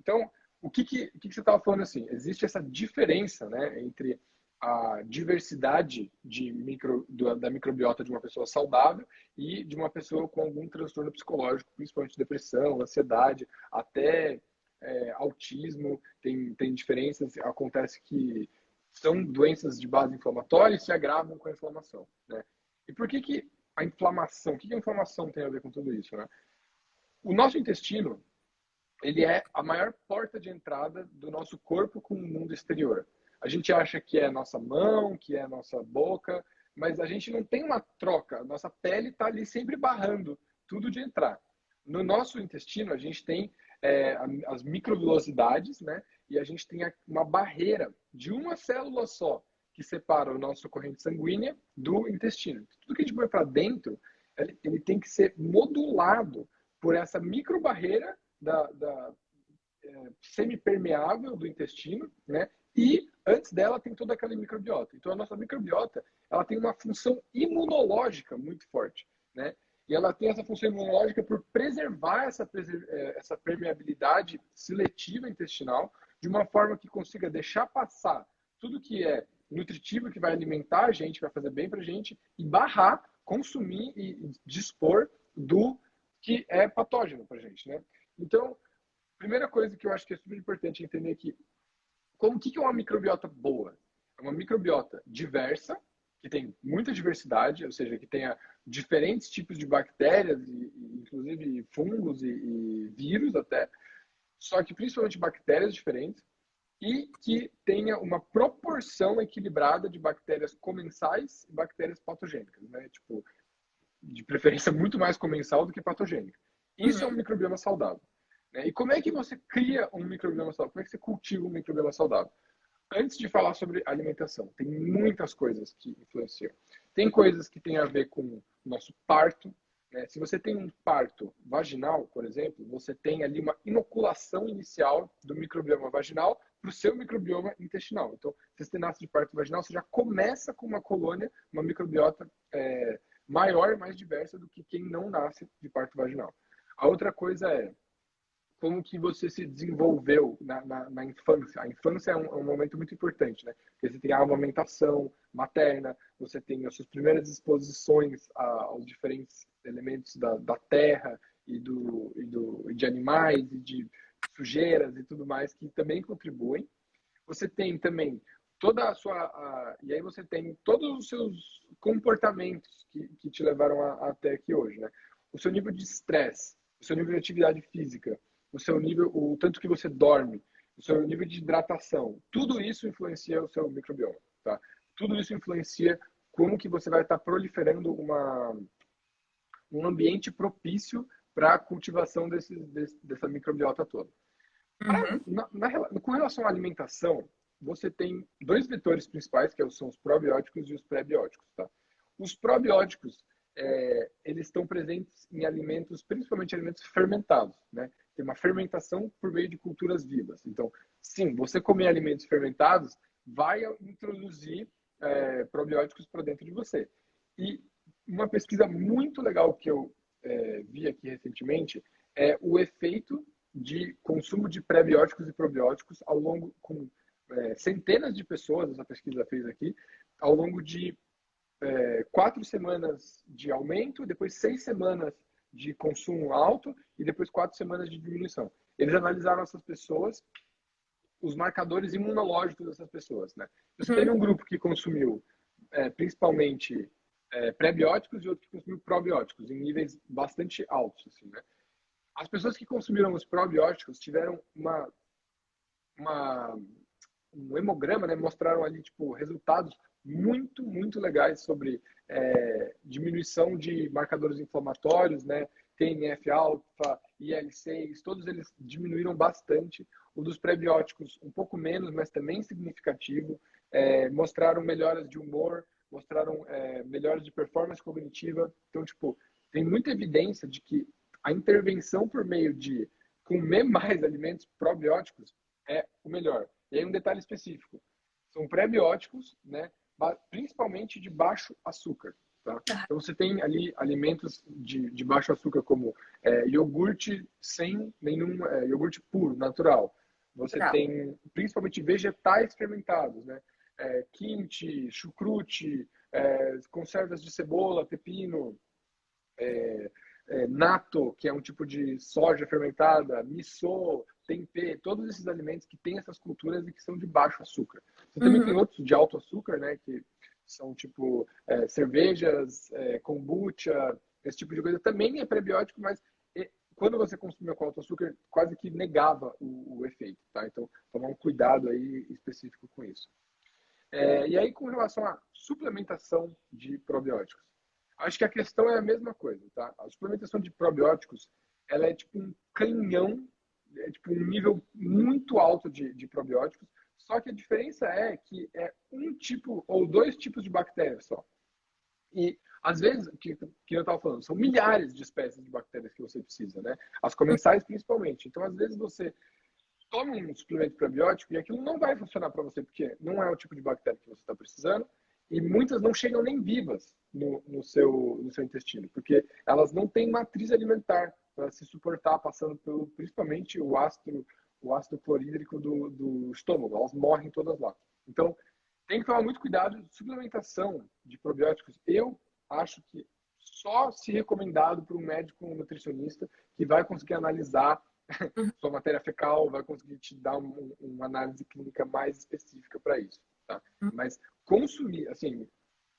Então, o que você estava falando assim? Existe essa diferença, né, entre a diversidade da microbiota de uma pessoa saudável e de uma pessoa com algum transtorno psicológico, principalmente depressão, ansiedade, até autismo, tem diferenças. Acontece que são doenças de base inflamatória e se agravam com a inflamação, né? E por que a inflamação, o que a inflamação tem a ver com tudo isso, né? O nosso intestino, ele é a maior porta de entrada do nosso corpo com o mundo exterior. A gente acha que é a nossa mão, que é a nossa boca, mas a gente não tem uma troca. A nossa pele está ali sempre barrando tudo de entrar. No nosso intestino, a gente tem as microvilosidades, né? E a gente tem uma barreira de uma célula só que separa o nosso corrente sanguínea do intestino. Tudo que a gente põe para dentro, ele tem que ser modulado por essa microbarreira da semipermeável do intestino, né? E antes dela tem toda aquela microbiota. Então a nossa microbiota, ela tem uma função imunológica muito forte, né? E ela tem essa função imunológica por preservar essa permeabilidade seletiva intestinal de uma forma que consiga deixar passar tudo que é nutritivo, que vai alimentar a gente, vai fazer bem para a gente, e barrar, consumir e dispor do que é patógeno para a gente, né? Então, primeira coisa que eu acho que é super importante entender aqui, o que é uma microbiota boa? É uma microbiota diversa, que tem muita diversidade, ou seja, que tenha diferentes tipos de bactérias, inclusive fungos e vírus até, só que principalmente bactérias diferentes, e que tenha uma proporção equilibrada de bactérias comensais e bactérias patogênicas, né? Tipo, de preferência muito mais comensal do que patogênica. Isso é um Uhum. microbioma saudável, né? E como é que você cria um microbioma saudável? Como é que você cultiva um microbioma saudável? Antes de falar sobre alimentação, tem muitas coisas que influenciam. Tem coisas que têm a ver com o nosso parto, né? Se você tem um parto vaginal, por exemplo, você tem ali uma inoculação inicial do microbioma vaginal para o seu microbioma intestinal. Então, se você nasce de parto vaginal, você já começa com uma colônia, uma microbiota maior, mais diversa do que quem não nasce de parto vaginal. A outra coisa é como que você se desenvolveu na infância. A infância é um momento muito importante, né? Porque você tem a amamentação materna, você tem as suas primeiras exposições aos diferentes elementos da terra e de animais e de sujeiras e tudo mais que também contribuem. Você tem também toda a sua... e aí você tem todos os seus comportamentos que te levaram até aqui hoje, né? O seu nível de estresse, o seu nível de atividade física, o seu nível, o tanto que você dorme, o seu nível de hidratação, tudo isso influencia o seu microbioma, tá? Tudo isso influencia como que você vai estar proliferando um ambiente propício para a cultivação dessa microbiota toda. Uhum. Com relação à alimentação, você tem dois vetores principais, que são os probióticos e os pré-bióticos. Tá? Os probióticos, eles estão presentes em alimentos, principalmente alimentos fermentados. Né? Tem uma fermentação por meio de culturas vivas. Então, sim, você comer alimentos fermentados vai introduzir probióticos para dentro de você. E uma pesquisa muito legal que eu vi aqui recentemente é o efeito de consumo de pré-bióticos e probióticos ao longo com centenas de pessoas, essa pesquisa fez aqui, ao longo de 4 semanas de aumento, depois 6 semanas de consumo alto e depois 4 semanas de diminuição. Eles analisaram essas pessoas, os marcadores imunológicos dessas pessoas. Né? Você teve Uhum. um grupo que consumiu principalmente pré-bióticos e outro que consumiu probióticos em níveis bastante altos. Assim, né? As pessoas que consumiram os probióticos tiveram um hemograma, né? Mostraram ali tipo resultados muito, muito legais sobre diminuição de marcadores inflamatórios, né? TNF-alfa, IL-6, todos eles diminuíram bastante. O dos prebióticos um pouco menos, mas também significativo. Mostraram melhoras de humor, mostraram melhoras de performance cognitiva. Então, tipo, tem muita evidência de que a intervenção por meio de comer mais alimentos probióticos é o melhor. E aí um detalhe específico, são pré-bióticos, né, principalmente de baixo açúcar. Tá? Então você tem ali alimentos de baixo açúcar como iogurte sem nenhum iogurte puro, natural. Você Total. tem principalmente vegetais fermentados, né? Quinte, chucrute, conservas de cebola, pepino, natto, que é um tipo de soja fermentada, miso, tempê, todos esses alimentos que têm essas culturas e que são de baixo açúcar. Você também tem Uhum. outros de alto açúcar, né, que são tipo cervejas, kombucha, esse tipo de coisa. Também é prebiótico, mas quando você consumia com alto açúcar, quase que negava o efeito, tá? Então, tomar um cuidado aí específico com isso. E aí, com relação à suplementação de probióticos, acho que a questão é a mesma coisa, tá? A suplementação de probióticos, ela é tipo um canhão, é tipo um nível muito alto de probióticos, só que a diferença é que é um tipo ou dois tipos de bactérias só. E, às vezes, que eu estava falando, são milhares de espécies de bactérias que você precisa, né? As comensais, principalmente. Então, às vezes, você toma um suplemento probiótico e aquilo não vai funcionar para você, porque não é o tipo de bactéria que você está precisando, e muitas não chegam nem vivas no seu intestino, porque elas não têm matriz alimentar para se suportar, passando pelo, principalmente o ácido clorídrico do estômago, elas morrem todas lá. Então, tem que tomar muito cuidado. Suplementação de probióticos, eu acho que só se recomendado por um médico, um nutricionista, que vai conseguir analisar sua matéria fecal, vai conseguir te dar uma análise clínica mais específica para isso, tá? Mas consumir, assim,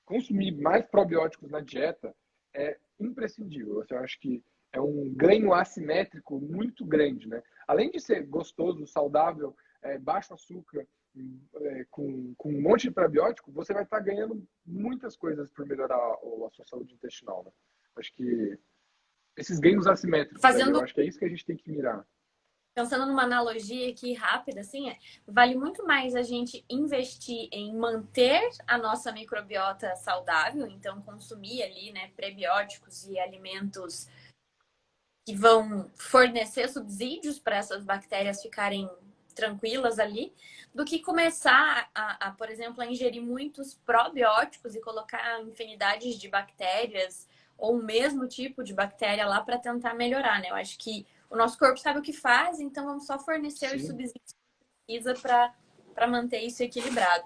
consumir mais probióticos na dieta é imprescindível. Assim, eu acho que é um ganho assimétrico muito grande, né? Além de ser gostoso, saudável, baixo açúcar, com um monte de probiótico, você vai estar ganhando muitas coisas por melhorar a sua saúde intestinal, né? Acho que esses ganhos assimétricos aí, eu Fazendo, acho que é isso que a gente tem que mirar. pensando numa analogia aqui rápida, assim, vale muito mais a gente investir em manter a nossa microbiota saudável, então consumir ali, né, prebióticos e alimentos que vão fornecer subsídios para essas bactérias ficarem tranquilas ali, do que começar por exemplo, a ingerir muitos probióticos e colocar infinidades de bactérias ou o mesmo tipo de bactéria lá para tentar melhorar, né? Eu acho que o nosso corpo sabe o que faz, então vamos só fornecer os Sim. subsídios que precisa para manter isso equilibrado.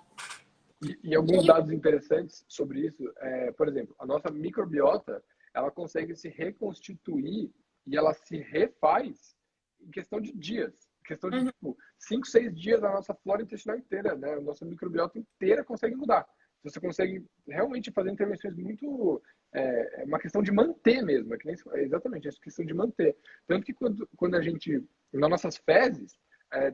E alguns dados interessantes sobre isso, por exemplo, a nossa microbiota, ela consegue se reconstituir e ela se refaz em questão de dias. Em questão de, Uhum. tipo, 5, 6 dias, a nossa flora intestinal inteira, né? A nossa microbiota inteira consegue mudar. Você consegue realmente fazer intervenções muito... É uma questão de manter mesmo. É que nem, exatamente, é questão de manter. Tanto que quando a gente... Nas nossas fezes,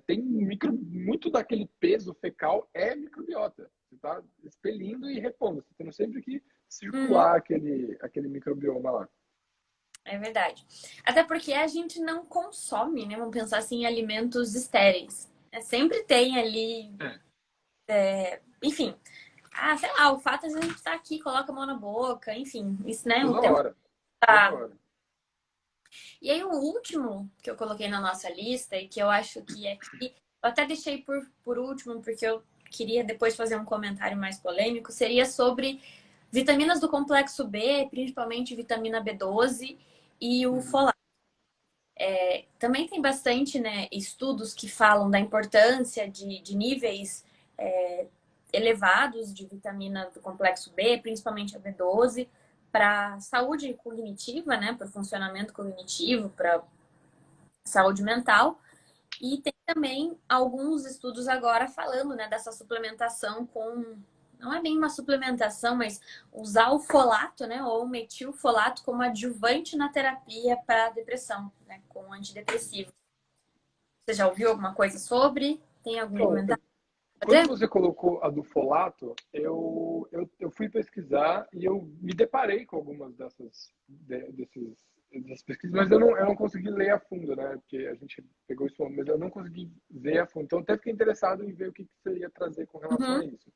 tem muito daquele peso fecal é microbiota. Você está expelindo e repondo. Você tendo sempre que Uhum. circular aquele microbioma lá. É verdade. Até porque a gente não consome, né? Vamos pensar assim, em alimentos estéreis. Sempre tem ali, É, enfim. Ah, sei lá, o fato de a gente estar aqui, coloca a mão na boca, enfim, isso, né? O toda tempo hora. Toda tá. hora. E aí, o último que eu coloquei na nossa lista, e que eu acho que é que eu até deixei por último, porque eu queria depois fazer um comentário mais polêmico, seria sobre vitaminas do complexo B, principalmente vitamina B12 e o Uhum. folato. Também tem bastante, né, estudos que falam da importância de níveis elevados de vitamina do complexo B, principalmente a B12, para saúde cognitiva, né, para o funcionamento cognitivo, para saúde mental. E tem também alguns estudos agora falando, né, dessa suplementação com, não é bem uma suplementação, mas usar o folato, né, ou o metilfolato como adjuvante na terapia para depressão, né, com antidepressivo. Você já ouviu alguma coisa sobre? Tem algum Então, comentário? quando Fazer? você colocou a do folato, eu fui pesquisar e eu me deparei com algumas dessas pesquisas, mas eu não consegui ler a fundo, né? Porque a gente pegou isso, mas eu não consegui ver a fundo. Então, até fiquei interessado em ver o que você ia trazer com relação Uhum, a isso.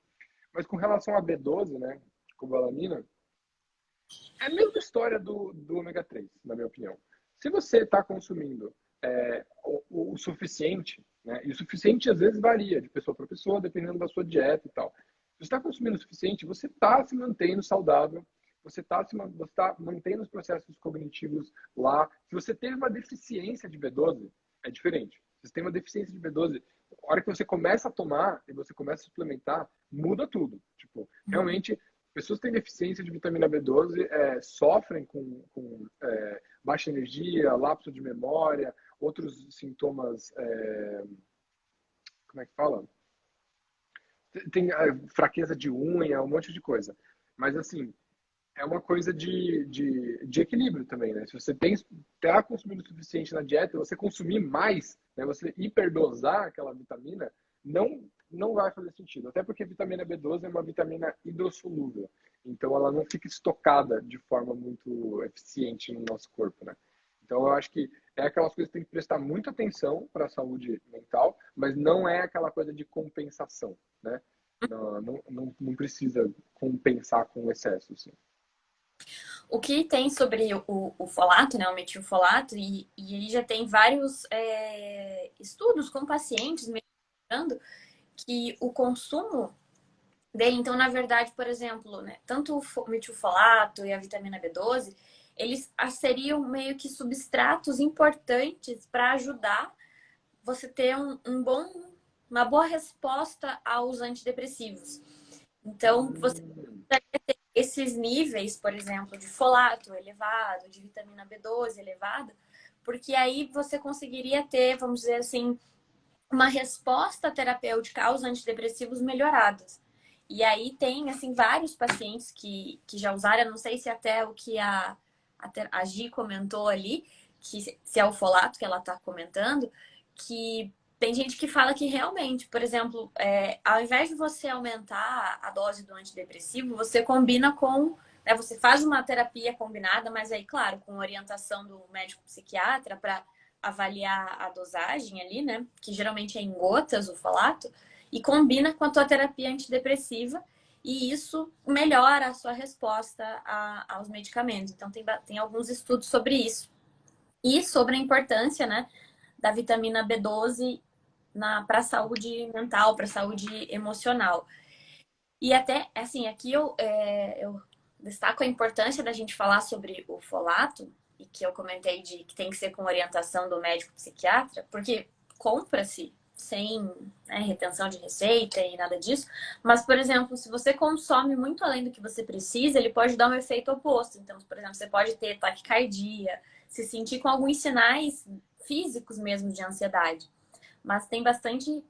Mas com relação a B12, né? Cobalamina, é a mesma história do ômega 3, na minha opinião. Se você está consumindo o suficiente, né? E o suficiente às vezes varia de pessoa para pessoa, dependendo da sua dieta e tal. Se você está consumindo o suficiente, você está se mantendo saudável, você está mantendo os processos cognitivos lá. Se você teve uma deficiência de B12, é diferente. Se você tem uma deficiência de B12, a hora que você começa a tomar e você começa a suplementar, muda tudo. Tipo, uhum. realmente, pessoas que têm deficiência de vitamina B12 sofrem com baixa energia, lapso de memória, outros sintomas, como é que fala? Tem fraqueza de unha, um monte de coisa. Mas, assim, é uma coisa de equilíbrio também, né? Se você tá consumindo o suficiente na dieta, você consumir mais, né? Você hiperdosar aquela vitamina, não vai fazer sentido. Até porque a vitamina B12 é uma vitamina hidrossolúvel. Então, ela não fica estocada de forma muito eficiente no nosso corpo, né? Então, eu acho que é aquelas coisas que tem que prestar muita atenção para a saúde mental, mas não é aquela coisa de compensação, né? Não precisa compensar com excesso, assim. O que tem sobre o folato, né, o metilfolato, e aí já tem vários estudos com pacientes mostrando que o consumo dele, então, na verdade, por exemplo, né, tanto o metilfolato e a vitamina B12, eles seriam meio que substratos importantes para ajudar você ter uma boa resposta aos antidepressivos. Então, você Hum, esses níveis, por exemplo, de folato elevado, de vitamina B12 elevada, porque aí você conseguiria ter, vamos dizer assim, uma resposta terapêutica aos antidepressivos melhoradas. E aí tem, assim, vários pacientes que já usaram, eu não sei se até o que a Gi comentou ali, que se é o folato que ela está comentando, que tem gente que fala que realmente, por exemplo, ao invés de você aumentar a dose do antidepressivo, você combina com, né, você faz uma terapia combinada, mas aí, claro, com orientação do médico psiquiatra para avaliar a dosagem ali, né, que geralmente é em gotas o folato, e combina com a tua terapia antidepressiva, e isso melhora a sua resposta aos medicamentos. Então, tem alguns estudos sobre isso. E sobre a importância, né, da vitamina B12 para a saúde mental, para a saúde emocional. E até, assim, aqui eu destaco a importância da gente falar sobre o folato, e que eu comentei de que tem que ser com orientação do médico psiquiatra, porque compra-se sem, né, retenção de receita e nada disso. Mas, por exemplo, se você consome muito além do que você precisa, ele pode dar um efeito oposto. Então, por exemplo, você pode ter taquicardia, se sentir com alguns sinais físicos mesmo de ansiedade. Mas tem bastante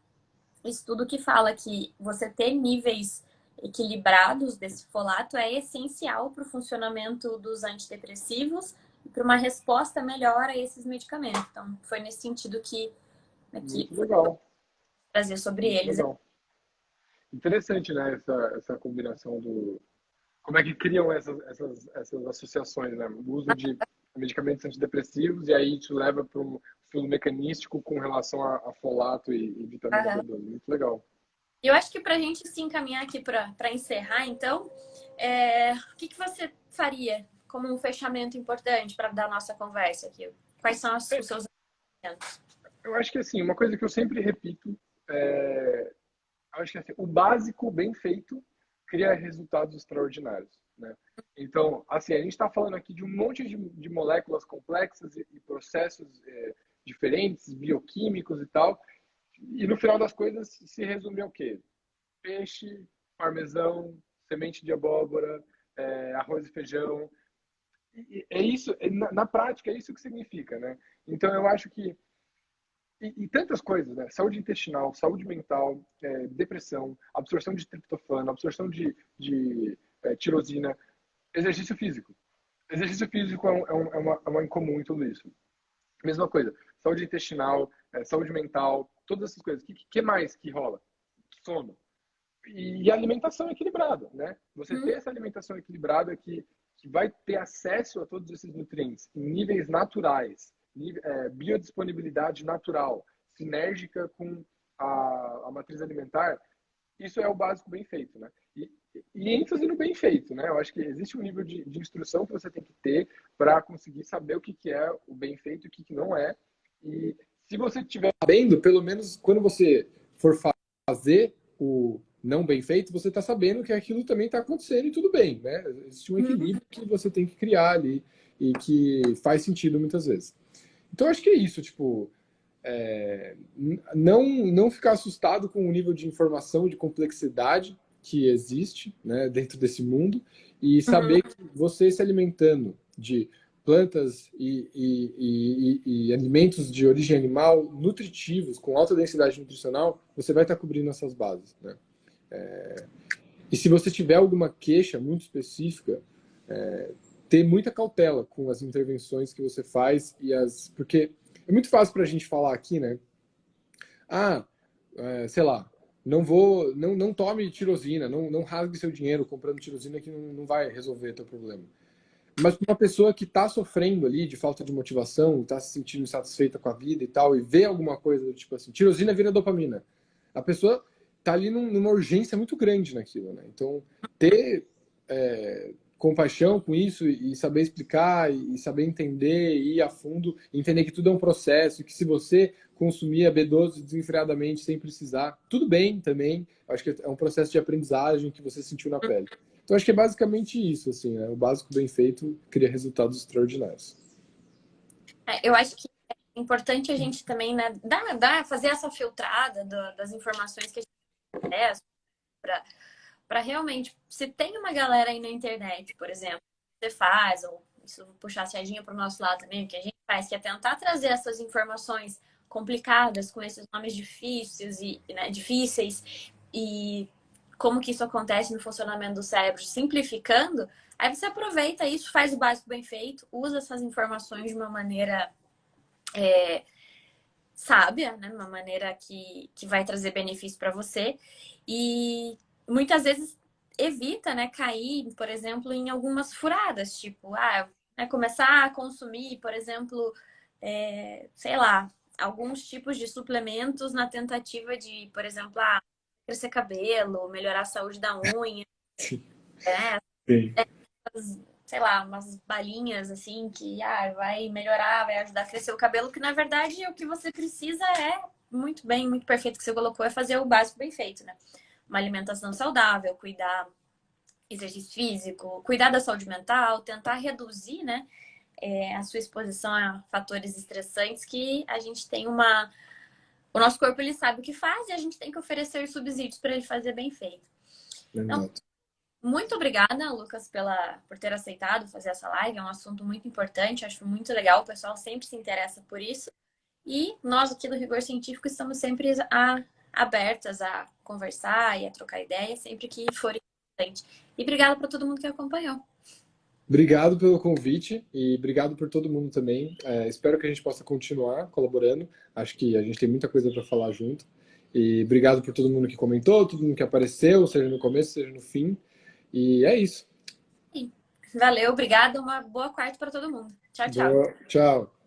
estudo que fala que você ter níveis equilibrados desse folato é essencial para o funcionamento dos antidepressivos e para uma resposta melhor a esses medicamentos. Então, foi nesse sentido que aqui Muito legal, trazer sobre muito eles. legal. Interessante, né, essa combinação do... Como é que criam essas associações, né? O uso de medicamentos antidepressivos e aí isso leva para um estudo mecanístico com relação a folato e vitamina Aham. B12. Muito legal. Eu acho que para a gente se encaminhar aqui para encerrar, então, o que você faria como um fechamento importante para dar a nossa conversa aqui? Quais são os seus argumentos? Eu acho que assim, uma coisa que eu sempre repito é, eu acho que assim, o básico bem feito cria resultados extraordinários, né? Então, assim, a gente está falando aqui de um monte de moléculas complexas e processos diferentes, bioquímicos e tal, e no final das coisas se resume ao quê? Peixe, parmesão, semente de abóbora, arroz e feijão. E é isso, na prática, é isso que significa, né? Então, eu acho que e tantas coisas, né? Saúde intestinal, saúde mental, depressão, absorção de triptofano, absorção de tirosina, exercício físico. Exercício físico é uma incomum em tudo isso. Mesma coisa, saúde intestinal, saúde mental, todas essas coisas. Que mais que rola? Sono. E alimentação equilibrada, né? Você ter essa alimentação equilibrada que vai ter acesso a todos esses nutrientes em níveis naturais, biodisponibilidade natural, sinérgica com a matriz alimentar, isso é o básico bem feito, né? E ênfase no bem feito, né? Eu acho que existe um nível de instrução que você tem que ter para conseguir saber o que é o bem feito e o que não é. E se você estiver sabendo, pelo menos quando você for fazer o não bem feito, você está sabendo que aquilo também está acontecendo e tudo bem, né? Existe um equilíbrio que você tem que criar ali e que faz sentido muitas vezes. Então, acho que é isso, tipo, não ficar assustado com o nível de informação e de complexidade que existe, né, dentro desse mundo e saber que você se alimentando de plantas e alimentos de origem animal nutritivos, com alta densidade nutricional, você vai estar cobrindo essas bases, né? E se você tiver alguma queixa muito específica, ter muita cautela com as intervenções que você faz porque é muito fácil para a gente falar aqui, né? Sei lá, não tome tirosina, não rasgue seu dinheiro comprando tirosina que não vai resolver teu problema. Mas para uma pessoa que está sofrendo ali de falta de motivação, está se sentindo insatisfeita com a vida e tal, e vê alguma coisa tipo assim, tirosina vira dopamina. A pessoa está ali numa urgência muito grande naquilo, né? Então, ter compaixão com isso e saber explicar e saber entender e ir a fundo, entender que tudo é um processo, que se você consumir a B12 desenfreadamente sem precisar, tudo bem também. Acho que é um processo de aprendizagem que você sentiu na pele. Então, acho que é basicamente isso, assim, né? O básico bem feito cria resultados extraordinários. Eu acho que é importante a gente também, né, fazer essa filtrada das informações que a gente tem para realmente, se tem uma galera aí na internet, por exemplo, que você faz, ou isso vou puxar a sardinha para o nosso lado também, o que a gente faz, que é tentar trazer essas informações complicadas, com esses nomes difíceis né, difíceis, e como que isso acontece no funcionamento do cérebro, simplificando, aí você aproveita isso, faz o básico bem feito, usa essas informações de uma maneira sábia, né? Uma maneira que vai trazer benefício para você. E muitas vezes evita, né, cair, por exemplo, em algumas furadas, tipo, começar a consumir, por exemplo, sei lá, alguns tipos de suplementos na tentativa de, por exemplo, crescer cabelo, melhorar a saúde da unha, né? Sim. Sei lá, umas balinhas assim que vai melhorar, vai ajudar a crescer o cabelo, que na verdade o que você precisa é muito bem, muito perfeito que você colocou, é fazer o básico bem feito, né? Uma alimentação saudável, cuidar exercício físico, cuidar da saúde mental, tentar reduzir, né, a sua exposição a fatores estressantes que a gente tem uma... O nosso corpo, ele sabe o que faz e a gente tem que oferecer subsídios para ele fazer bem feito. Então, Exato. muito obrigada, Lucas, por ter aceitado fazer essa live. É um assunto muito importante, acho muito legal. O pessoal sempre se interessa por isso. E nós aqui do Rigor Científico estamos sempre abertas a conversar e a trocar ideias, sempre que for importante. E obrigada para todo mundo que acompanhou. Obrigado pelo convite e obrigado por todo mundo também. Espero que a gente possa continuar colaborando. Acho que a gente tem muita coisa para falar junto. E obrigado por todo mundo que comentou, todo mundo que apareceu, seja no começo, seja no fim. E é isso. Valeu, obrigada. Uma boa quarta para todo mundo. Tchau, tchau. Boa. Tchau.